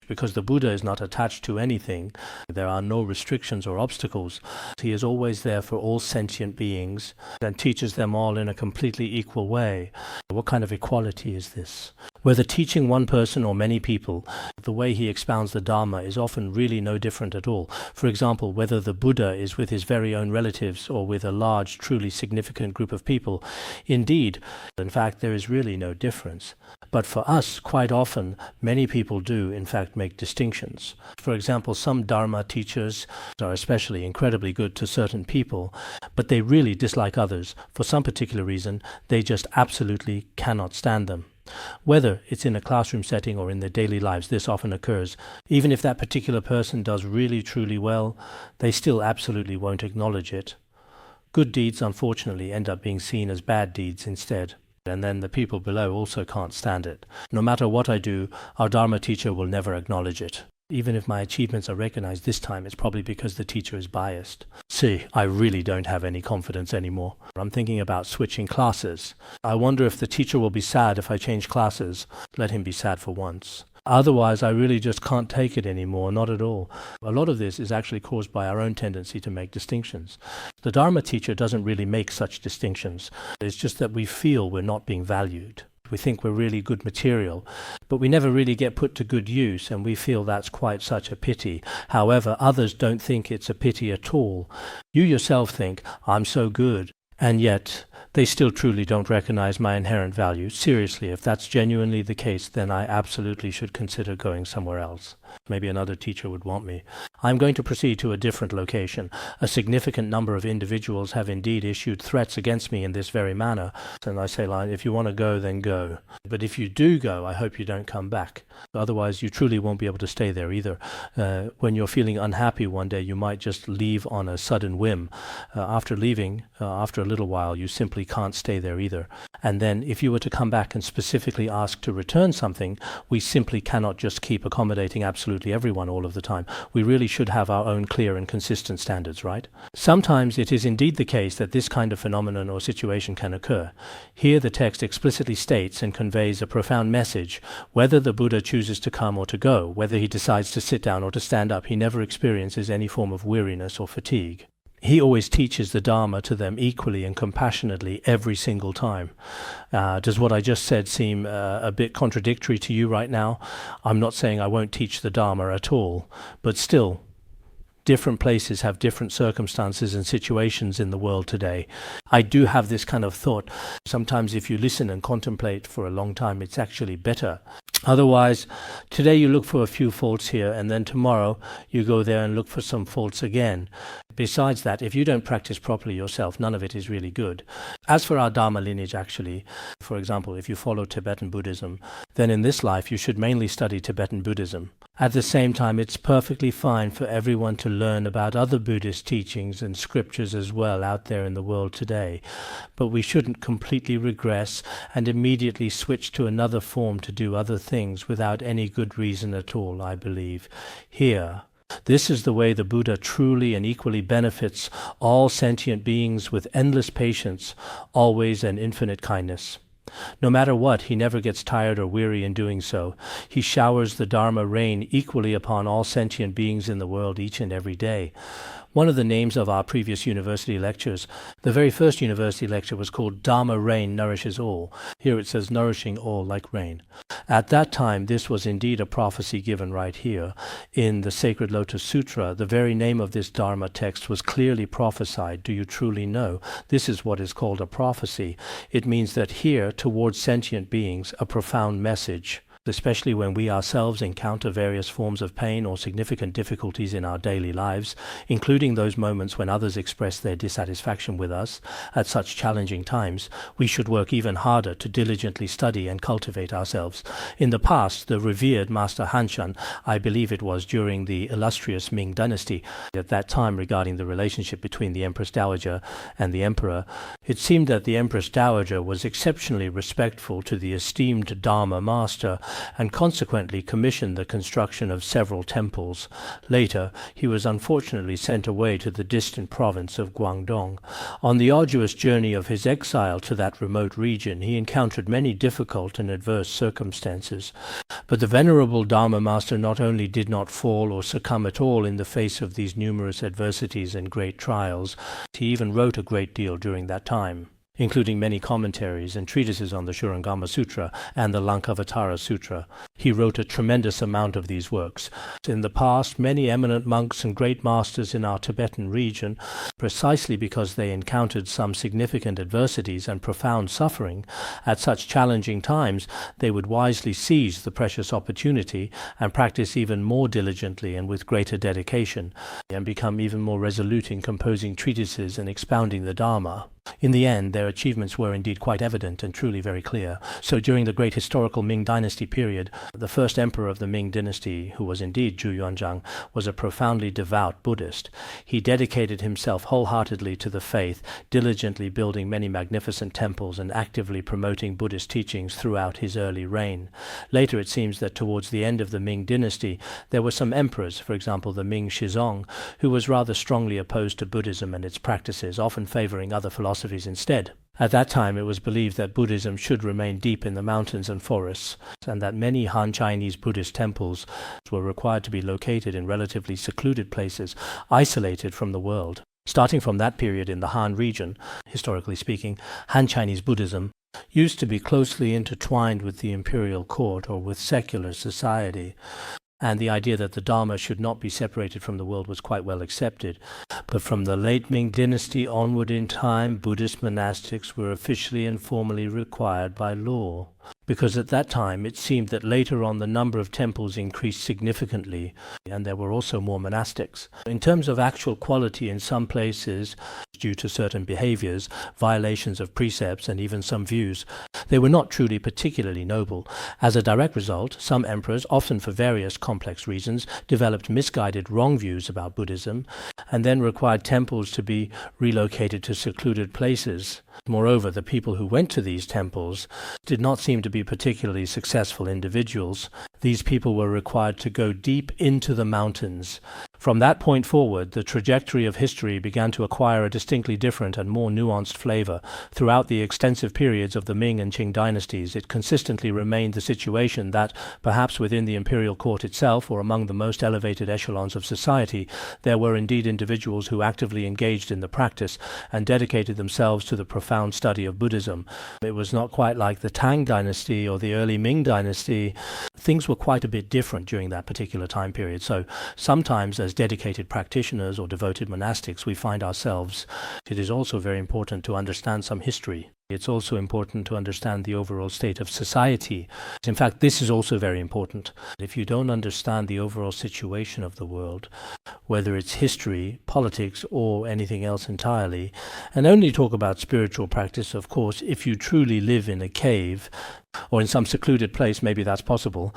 because the Buddha is not attached to anything. There are no restrictions or obstacles. He is always there for all sentient beings and teaches them all in a completely equal way. What kind of equality is this? Whether teaching one person or many people, the way he expounds the Dharma is often really no different at all. For example, whether the Buddha is with his very own relatives or with a large, truly significant group of people. Indeed, in fact, there is really no difference. But for us, quite often, many people do, in fact, make distinctions. For example, some Dharma teachers are especially incredibly good to certain people, but they really dislike others. For some particular reason, they just absolutely cannot stand them. Whether it's in a classroom setting or in their daily lives, this often occurs. Even if that particular person does really, truly well, they still absolutely won't acknowledge it. Good deeds, unfortunately, end up being seen as bad deeds instead. And then the people below also can't stand it. No matter what I do, our Dharma teacher will never acknowledge it. Even if my achievements are recognized this time, it's probably because the teacher is biased. See, I really don't have any confidence anymore. I'm thinking about switching classes. I wonder if the teacher will be sad if I change classes. Let him be sad for once. Otherwise, I really just can't take it anymore, not at all. A lot of this is actually caused by our own tendency to make distinctions. The Dharma teacher doesn't really make such distinctions. It's just that we feel we're not being valued. We think we're really good material, but we never really get put to good use, and we feel that's quite such a pity. However, others don't think it's a pity at all. You yourself think, I'm so good, and yet they still truly don't recognize my inherent value. Seriously, if that's genuinely the case, then I absolutely should consider going somewhere else. Maybe another teacher would want me. I'm going to proceed to a different location. A significant number of individuals have indeed issued threats against me in this very manner. And I say, if you want to go, then go. But if you do go, I hope you don't come back. Otherwise, you truly won't be able to stay there either. When you're feeling unhappy one day, you might just leave on a sudden whim. After leaving, after a little while, you simply simply can't stay there either. And then if you were to come back and specifically ask to return something, we simply cannot just keep accommodating absolutely everyone all of the time. We really should have our own clear and consistent standards, right? Sometimes it is indeed the case that this kind of phenomenon or situation can occur. Here the text explicitly states and conveys a profound message. Whether the Buddha chooses to come or to go, whether he decides to sit down or to stand up, he never experiences any form of weariness or fatigue. He always teaches the Dharma to them equally and compassionately every single time. Does what I just said seem a bit contradictory to you right now? I'm not saying I won't teach the Dharma at all, but still, different places have different circumstances and situations in the world today. I do have this kind of thought. Sometimes if you listen and contemplate for a long time, it's actually better. Otherwise, today you look for a few faults here, and then tomorrow you go there and look for some faults again. Besides that, if you don't practice properly yourself, none of it is really good. As for our Dharma lineage, actually, for example, if you follow Tibetan Buddhism, then in this life you should mainly study Tibetan Buddhism. At the same time, it's perfectly fine for everyone to learn about other Buddhist teachings and scriptures as well out there in the world today. But we shouldn't completely regress and immediately switch to another form to do other things without any good reason at all, I believe. Here, this is the way the Buddha truly and equally benefits all sentient beings with endless patience, always and infinite kindness. No matter what, he never gets tired or weary in doing so. He showers the Dharma rain equally upon all sentient beings in the world each and every day. One of the names of our previous university lectures, the very first university lecture was called Dharma Rain Nourishes All. Here it says nourishing all like rain. At that time, this was indeed a prophecy given right here. In the sacred Lotus Sutra, the very name of this Dharma text was clearly prophesied. Do you truly know? This is what is called a prophecy. It means that here, towards sentient beings, a profound message, especially when we ourselves encounter various forms of pain or significant difficulties in our daily lives, including those moments when others express their dissatisfaction with us. At such challenging times, we should work even harder to diligently study and cultivate ourselves. In the past, the revered Master Hanshan, I believe it was during the illustrious Ming Dynasty, at that time regarding the relationship between the Empress Dowager and the Emperor, it seemed that the Empress Dowager was exceptionally respectful to the esteemed Dharma Master, and consequently commissioned the construction of several temples. Later, he was unfortunately sent away to the distant province of Guangdong. On the arduous journey of his exile to that remote region, he encountered many difficult and adverse circumstances. But the venerable Dharma Master not only did not fall or succumb at all in the face of these numerous adversities and great trials, he even wrote a great deal during that time, including many commentaries and treatises on the Shurangama Sutra and the Lankavatara Sutra. He wrote a tremendous amount of these works. In the past, many eminent monks and great masters in our Tibetan region, precisely because they encountered some significant adversities and profound suffering, at such challenging times they would wisely seize the precious opportunity and practice even more diligently and with greater dedication, and become even more resolute in composing treatises and expounding the Dharma. In the end, their achievements were indeed quite evident and truly very clear. So during the great historical Ming Dynasty period, the first emperor of the Ming Dynasty, who was indeed Zhu Yuanzhang, was a profoundly devout Buddhist. He dedicated himself wholeheartedly to the faith, diligently building many magnificent temples and actively promoting Buddhist teachings throughout his early reign. Later it seems that towards the end of the Ming Dynasty, there were some emperors, for example the Ming Shizong, who was rather strongly opposed to Buddhism and its practices, often favoring other philosophies instead. At that time it was believed that Buddhism should remain deep in the mountains and forests, and that many Han Chinese Buddhist temples were required to be located in relatively secluded places, isolated from the world. Starting from that period in the Han region, historically speaking, Han Chinese Buddhism used to be closely intertwined with the imperial court or with secular society, and the idea that the Dharma should not be separated from the world was quite well accepted. But from the late Ming Dynasty onward in time, Buddhist monastics were officially and formally required by law. because at that time it seemed that later on the number of temples increased significantly, and there were also more monastics. In terms of actual quality, in some places, due to certain behaviors, violations of precepts, and even some views, they were not truly particularly noble. As a direct result, some emperors, often for various complex reasons, developed misguided wrong views about Buddhism, and then required temples to be relocated to secluded places. Moreover, the people who went to these temples did not seem to be particularly successful individuals. These people were required to go deep into the mountains. From that point forward, the trajectory of history began to acquire a distinctly different and more nuanced flavor. Throughout the extensive periods of the Ming and Qing dynasties, it consistently remained the situation that, perhaps within the imperial court itself or among the most elevated echelons of society, there were indeed individuals who actively engaged in the practice and dedicated themselves to the profound study of Buddhism. It was not quite like the Tang dynasty or the early Ming dynasty. Things were quite a bit different during that particular time period. So sometimes, as dedicated practitioners or devoted monastics, we find ourselves, it is also very important to understand some history. It's also important to understand the overall state of society. In fact, this is also very important. If you don't understand the overall situation of the world, whether it's history, politics, or anything else entirely, and only talk about spiritual practice, of course, if you truly live in a cave, or in some secluded place, maybe that's possible.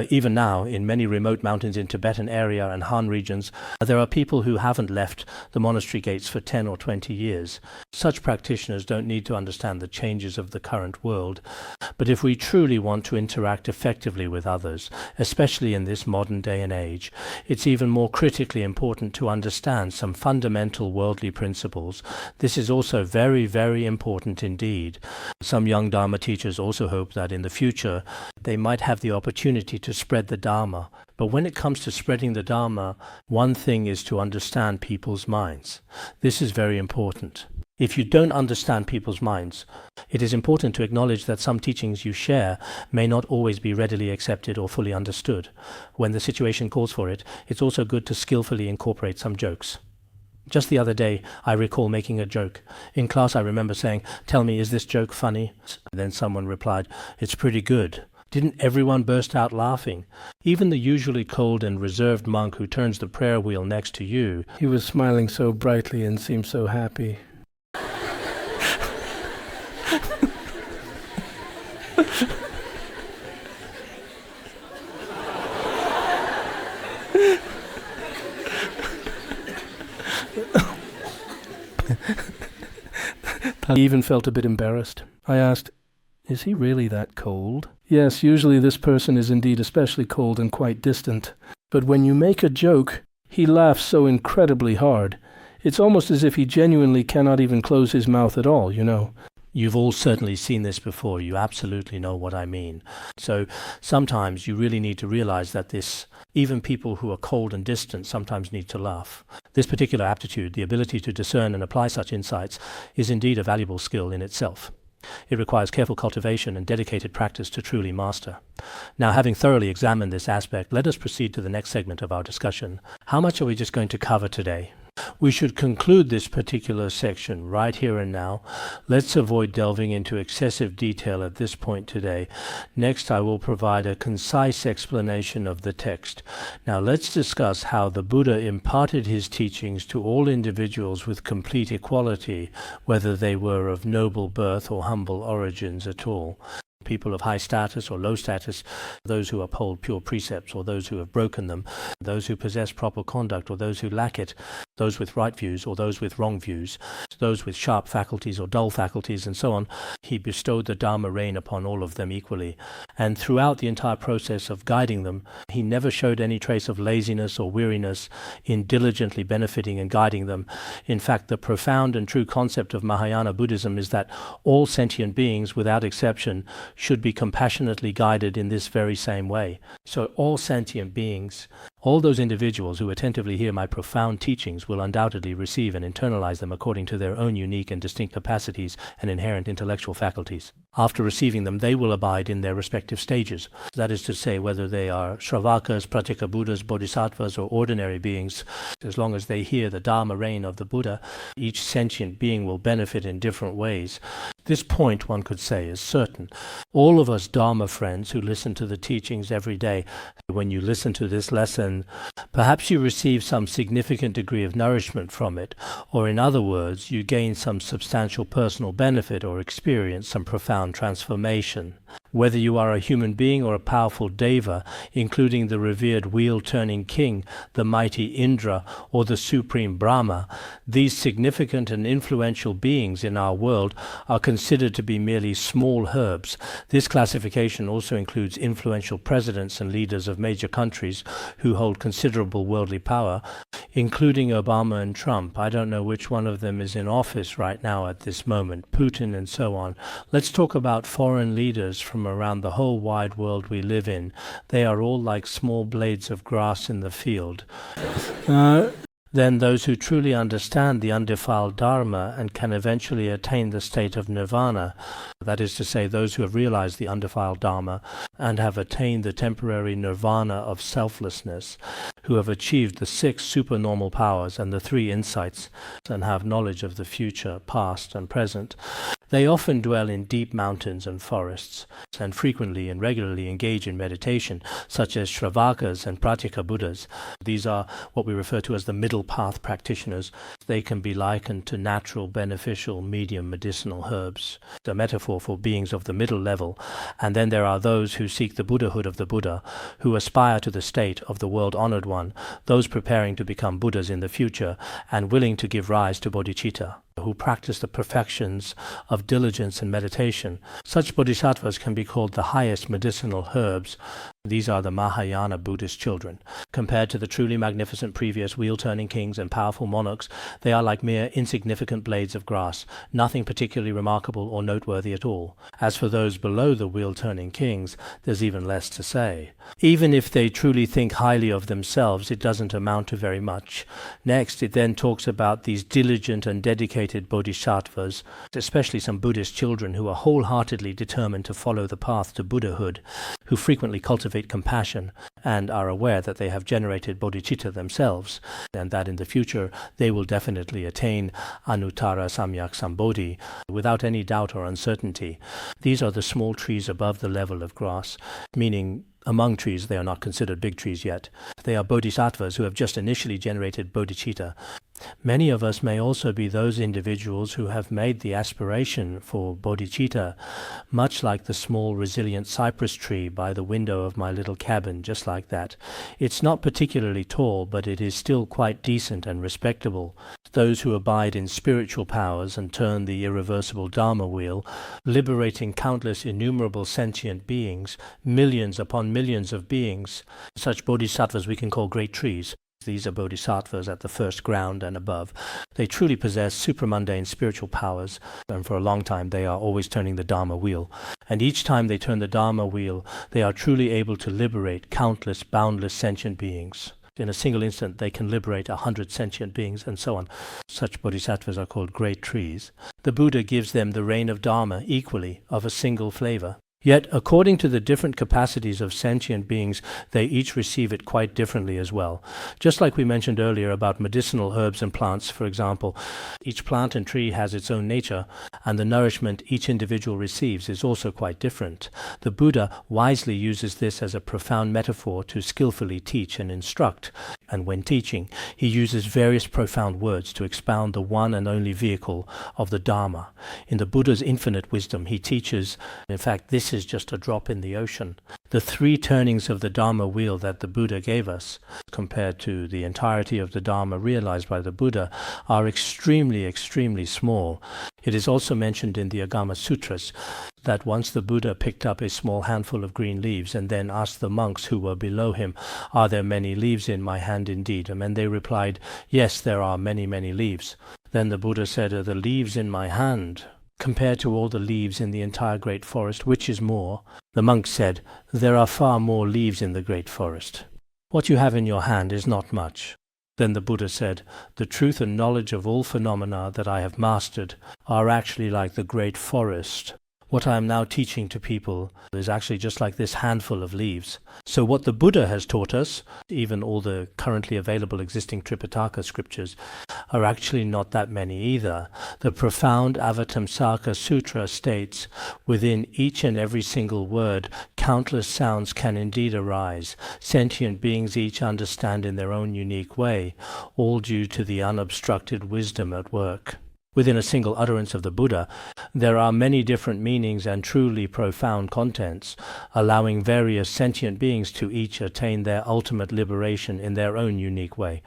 Even now, in many remote mountains in Tibetan area and Han regions, there are people who haven't left the monastery gates for 10 or 20 years. Such practitioners don't need to understand the changes of the current world. But if we truly want to interact effectively with others, especially in this modern day and age, it's even more critically important to understand some fundamental worldly principles. This is also very, very important indeed. Some young Dharma teachers also hope that in the future they might have the opportunity to spread the Dharma. But when it comes to spreading the Dharma, one thing is to understand people's minds. This is very important. If you don't understand people's minds, it is important to acknowledge that some teachings you share may not always be readily accepted or fully understood. When the situation calls for it, it's also good to skillfully incorporate some jokes. Just the other day, I recall making a joke. In class, I remember saying, "Tell me, is this joke funny?" Then someone replied, "It's pretty good." Didn't everyone burst out laughing? Even the usually cold and reserved monk who turns the prayer wheel next to you. He was smiling so brightly and seemed so happy. I even felt a bit embarrassed. I asked, "Is he really that cold?" Yes, usually this person is indeed especially cold and quite distant. But when you make a joke, he laughs so incredibly hard. It's almost as if he genuinely cannot even close his mouth at all, you know. You've all certainly seen this before. You absolutely know what I mean. So sometimes you really need to realize that even people who are cold and distant sometimes need to laugh. This particular aptitude, the ability to discern and apply such insights, is indeed a valuable skill in itself. It requires careful cultivation and dedicated practice to truly master. Now, having thoroughly examined this aspect, let us proceed to the next segment of our discussion. How much are we just going to cover today? We should conclude this particular section right here and now. Let's avoid delving into excessive detail at this point today. Next, I will provide a concise explanation of the text. Now, let's discuss how the Buddha imparted his teachings to all individuals with complete equality, whether they were of noble birth or humble origins at all. People of high status or low status, those who uphold pure precepts or those who have broken them, those who possess proper conduct or those who lack it, those with right views or those with wrong views, those with sharp faculties or dull faculties, and so on. He bestowed the Dharma reign upon all of them equally. And throughout the entire process of guiding them, he never showed any trace of laziness or weariness in diligently benefiting and guiding them. In fact, the profound and true concept of Mahayana Buddhism is that all sentient beings, without exception, should be compassionately guided in this very same way. So all sentient beings, all those individuals who attentively hear my profound teachings will undoubtedly receive and internalize them according to their own unique and distinct capacities and inherent intellectual faculties. After receiving them, they will abide in their respective stages. That is to say, whether they are Śrāvakas, Pratyekabuddhas, Bodhisattvas, or ordinary beings, as long as they hear the Dharma reign of the Buddha, each sentient being will benefit in different ways. This point, one could say, is certain. All of us Dharma friends who listen to the teachings every day, when you listen to this lesson, perhaps you receive some significant degree of nourishment from it, or in other words, you gain some substantial personal benefit or experience some profound transformation. Whether you are a human being or a powerful deva, including the revered wheel-turning king, the mighty Indra, or the supreme Brahma, these significant and influential beings in our world are considered to be merely small herbs. This classification also includes influential presidents and leaders of major countries who hold considerable worldly power, including Obama and Trump. I don't know which one of them is in office right now at this moment, Putin and so on. Let's talk about foreign leaders from around the whole wide world we live in. They are all like small blades of grass in the field. Then those who truly understand the undefiled Dharma and can eventually attain the state of nirvana, that is to say, those who have realized the undefiled Dharma and have attained the temporary nirvana of selflessness, who have achieved the 6 supernormal powers and the 3 insights, and have knowledge of the future, past and present. They often dwell in deep mountains and forests, and frequently and regularly engage in meditation, such as Śrāvakas and Pratyekabuddhas. These are what we refer to as the middle path practitioners. They can be likened to natural, beneficial, medium medicinal herbs, a metaphor for beings of the middle level. And then there are those who seek the Buddhahood of the Buddha, who aspire to the state of the world-honored one, those preparing to become Buddhas in the future and willing to give rise to bodhicitta, who practice the perfections of diligence and meditation. Such bodhisattvas can be called the highest medicinal herbs. These are the Mahayana Buddhist children. Compared to the truly magnificent previous wheel-turning kings and powerful monarchs, they are like mere insignificant blades of grass, nothing particularly remarkable or noteworthy at all. As for those below the wheel-turning kings, there's even less to say. Even if they truly think highly of themselves, it doesn't amount to very much. Next, it then talks about these diligent and dedicated bodhisattvas, especially some Buddhist children who are wholeheartedly determined to follow the path to Buddhahood, who frequently cultivate compassion and are aware that they have generated bodhicitta themselves, and that in the future they will definitely attain anuttara samyak sambodhi without any doubt or uncertainty. These are the small trees above the level of grass, meaning among trees they are not considered big trees yet. They are bodhisattvas who have just initially generated bodhicitta. Many of us may also be those individuals who have made the aspiration for bodhicitta, much like the small resilient cypress tree by the window of my little cabin, just like that. It's not particularly tall, but it is still quite decent and respectable. Those who abide in spiritual powers and turn the irreversible Dharma wheel, liberating countless innumerable sentient beings, millions upon millions of beings. Such bodhisattvas we can call great trees. These are bodhisattvas at the first ground and above. They truly possess supramundane spiritual powers, and for a long time they are always turning the Dharma wheel. And each time they turn the Dharma wheel, they are truly able to liberate countless, boundless sentient beings. In a single instant, they can liberate 100 sentient beings, and so on. Such bodhisattvas are called great trees. The Buddha gives them the rain of Dharma equally, of a single flavor. Yet, according to the different capacities of sentient beings, they each receive it quite differently as well. Just like we mentioned earlier about medicinal herbs and plants, for example, each plant and tree has its own nature, and the nourishment each individual receives is also quite different. The Buddha wisely uses this as a profound metaphor to skillfully teach and instruct, and when teaching, he uses various profound words to expound the one and only vehicle of the Dharma. In the Buddha's infinite wisdom, he teaches, in fact, this is just a drop in the ocean. The 3 turnings of the Dharma wheel that the Buddha gave us, compared to the entirety of the Dharma realized by the Buddha, are extremely, extremely small. It is also mentioned in the Agama Sutras that once the Buddha picked up a small handful of green leaves and then asked the monks who were below him, "Are there many leaves in my hand indeed?" And they replied, "Yes, there are many, many leaves." Then the Buddha said, "Are the leaves in my hand compared to all the leaves in the entire great forest, which is more?" The monks said, "There are far more leaves in the great forest. What you have in your hand is not much." Then the Buddha said, "The truth and knowledge of all phenomena that I have mastered are actually like the great forest. What I am now teaching to people is actually just like this handful of leaves. So what the Buddha has taught us, even all the currently available existing Tripitaka scriptures, are actually not that many either. The profound Avatamsaka Sutra states, within each and every single word, countless sounds can indeed arise. Sentient beings each understand in their own unique way, all due to the unobstructed wisdom at work. Within a single utterance of the Buddha, there are many different meanings and truly profound contents, allowing various sentient beings to each attain their ultimate liberation in their own unique way.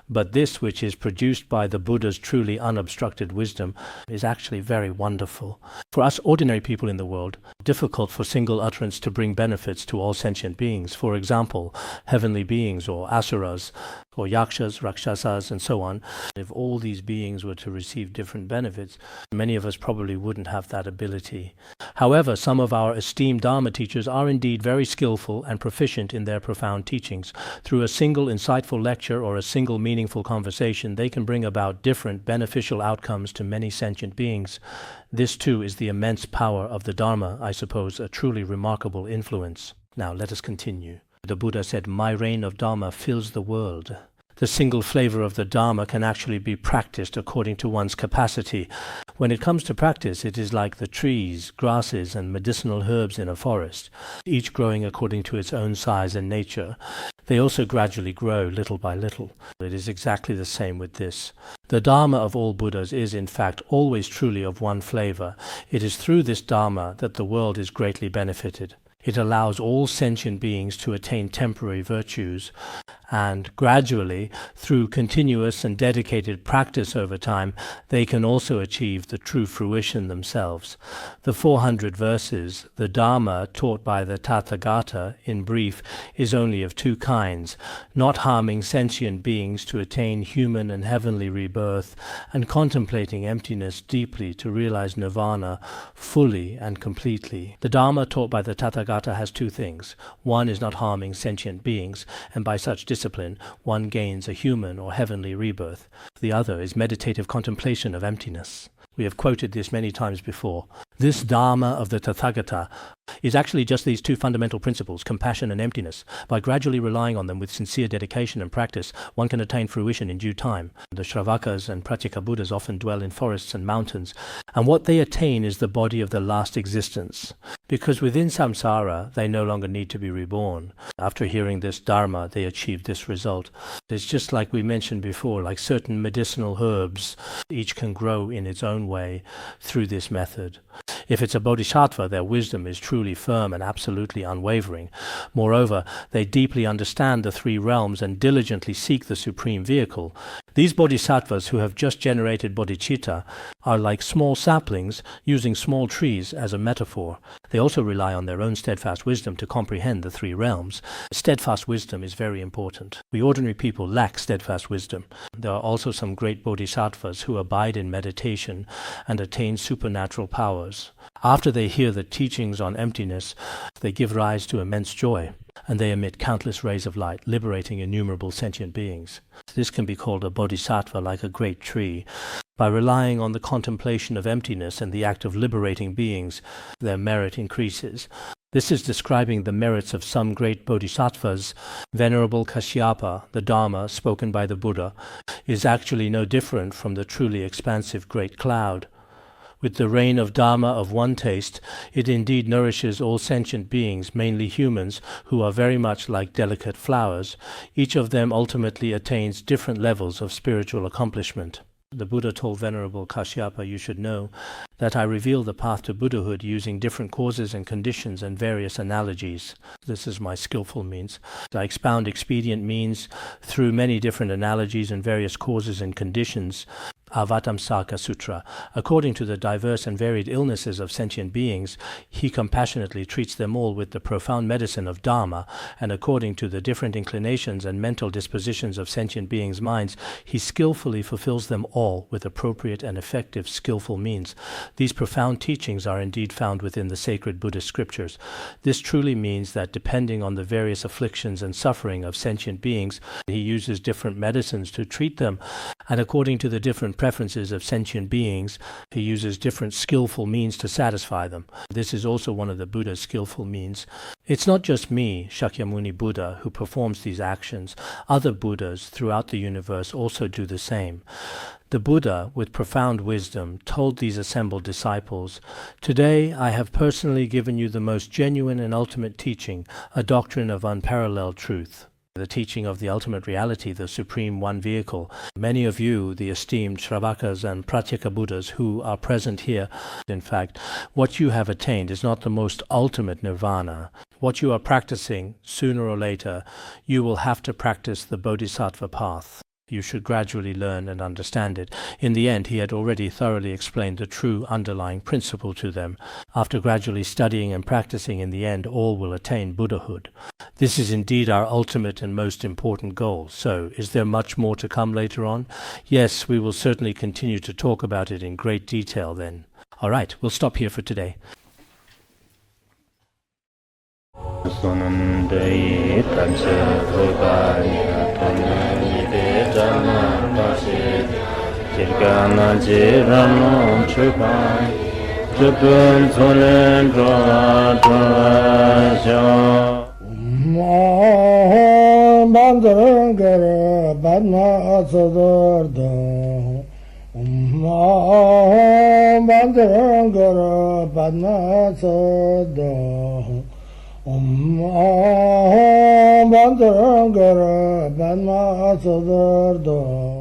But this which is produced by the Buddha's truly unobstructed wisdom is actually very wonderful. For us ordinary people in the world, difficult for single utterance to bring benefits to all sentient beings. For example, heavenly beings or asuras, or yakshas, rakshasas, and so on. If all these beings were to receive different benefits, many of us probably wouldn't have that ability. However, some of our esteemed Dharma teachers are indeed very skillful and proficient in their profound teachings. Through a single insightful lecture or a single meaningful conversation, they can bring about different beneficial outcomes to many sentient beings. This too is the immense power of the Dharma, I suppose, a truly remarkable influence. Now let us continue. The Buddha said, "My reign of Dharma fills the world." The single flavor of the Dharma can actually be practiced according to one's capacity. When it comes to practice, it is like the trees, grasses, and medicinal herbs in a forest, each growing according to its own size and nature. They also gradually grow little by little. It is exactly the same with this. The Dharma of all Buddhas is, in fact, always truly of one flavor. It is through this Dharma that the world is greatly benefited. It allows all sentient beings to attain temporary virtues, and gradually, through continuous and dedicated practice over time, they can also achieve the true fruition themselves. The 400 verses, the Dharma taught by the Tathagata, in brief, is only of two kinds: not harming sentient beings to attain human and heavenly rebirth, and contemplating emptiness deeply to realize nirvana fully and completely. The Dharma taught by the Tathagata has two things. One is not harming sentient beings, and by such discipline one gains a human or heavenly rebirth. The other is meditative contemplation of emptiness. We have quoted this many times before. This Dharma of the Tathagata is actually just these two fundamental principles, compassion and emptiness. By gradually relying on them with sincere dedication and practice, one can attain fruition in due time. The Śrāvakas and Pratyekabuddhas often dwell in forests and mountains, and what they attain is the body of the last existence. Because within samsara, they no longer need to be reborn. After hearing this Dharma, they achieve this result. It's just like we mentioned before, like certain medicinal herbs, each can grow in its own way through this method. If it's a bodhisattva, their wisdom is truly firm and absolutely unwavering. Moreover, they deeply understand the three realms and diligently seek the supreme vehicle. These bodhisattvas who have just generated bodhicitta are like small saplings using small trees as a metaphor. They also rely on their own steadfast wisdom to comprehend the three realms. Steadfast wisdom is very important. We ordinary people lack steadfast wisdom. There are also some great bodhisattvas who abide in meditation and attain supernatural powers. After they hear the teachings on emptiness, they give rise to immense joy, and they emit countless rays of light, liberating innumerable sentient beings. This can be called a bodhisattva, like a great tree. By relying on the contemplation of emptiness and the act of liberating beings, their merit increases. This is describing the merits of some great bodhisattvas. Venerable Kashyapa, the Dharma spoken by the Buddha, is actually no different from the truly expansive great cloud. With the rain of Dharma of one taste, it indeed nourishes all sentient beings, mainly humans, who are very much like delicate flowers. Each of them ultimately attains different levels of spiritual accomplishment. The Buddha told Venerable Kashyapa, "You should know that I reveal the path to Buddhahood using different causes and conditions and various analogies." This is my skillful means. I expound expedient means through many different analogies and various causes and conditions. Avatamsaka Sutra. According to the diverse and varied illnesses of sentient beings, he compassionately treats them all with the profound medicine of Dharma, and according to the different inclinations and mental dispositions of sentient beings' minds, he skillfully fulfills them all with appropriate and effective skillful means. These profound teachings are indeed found within the sacred Buddhist scriptures. This truly means that depending on the various afflictions and suffering of sentient beings, he uses different medicines to treat them, and according to the different different preferences of sentient beings, he uses different skillful means to satisfy them. This is also one of the Buddha's skillful means. It's not just me, Shakyamuni Buddha, who performs these actions. Other Buddhas throughout the universe also do the same. The Buddha, with profound wisdom, told these assembled disciples, "Today I have personally given you the most genuine and ultimate teaching, a doctrine of unparalleled truth." The teaching of the ultimate reality, the supreme one vehicle. Many of you, the esteemed Śrāvakas and Pratyekabuddhas who are present here, in fact, what you have attained is not the most ultimate nirvana. What you are practicing, sooner or later, you will have to practice the Bodhisattva path. You should gradually learn and understand it. In the end, he had already thoroughly explained the true underlying principle to them. After gradually studying and practicing, in the end, all will attain Buddhahood. This is indeed our ultimate and most important goal. So, is there much more to come later on? Yes, we will certainly continue to talk about it in great detail then. All right, we'll stop here for today. Bandharangara Padma Sodargye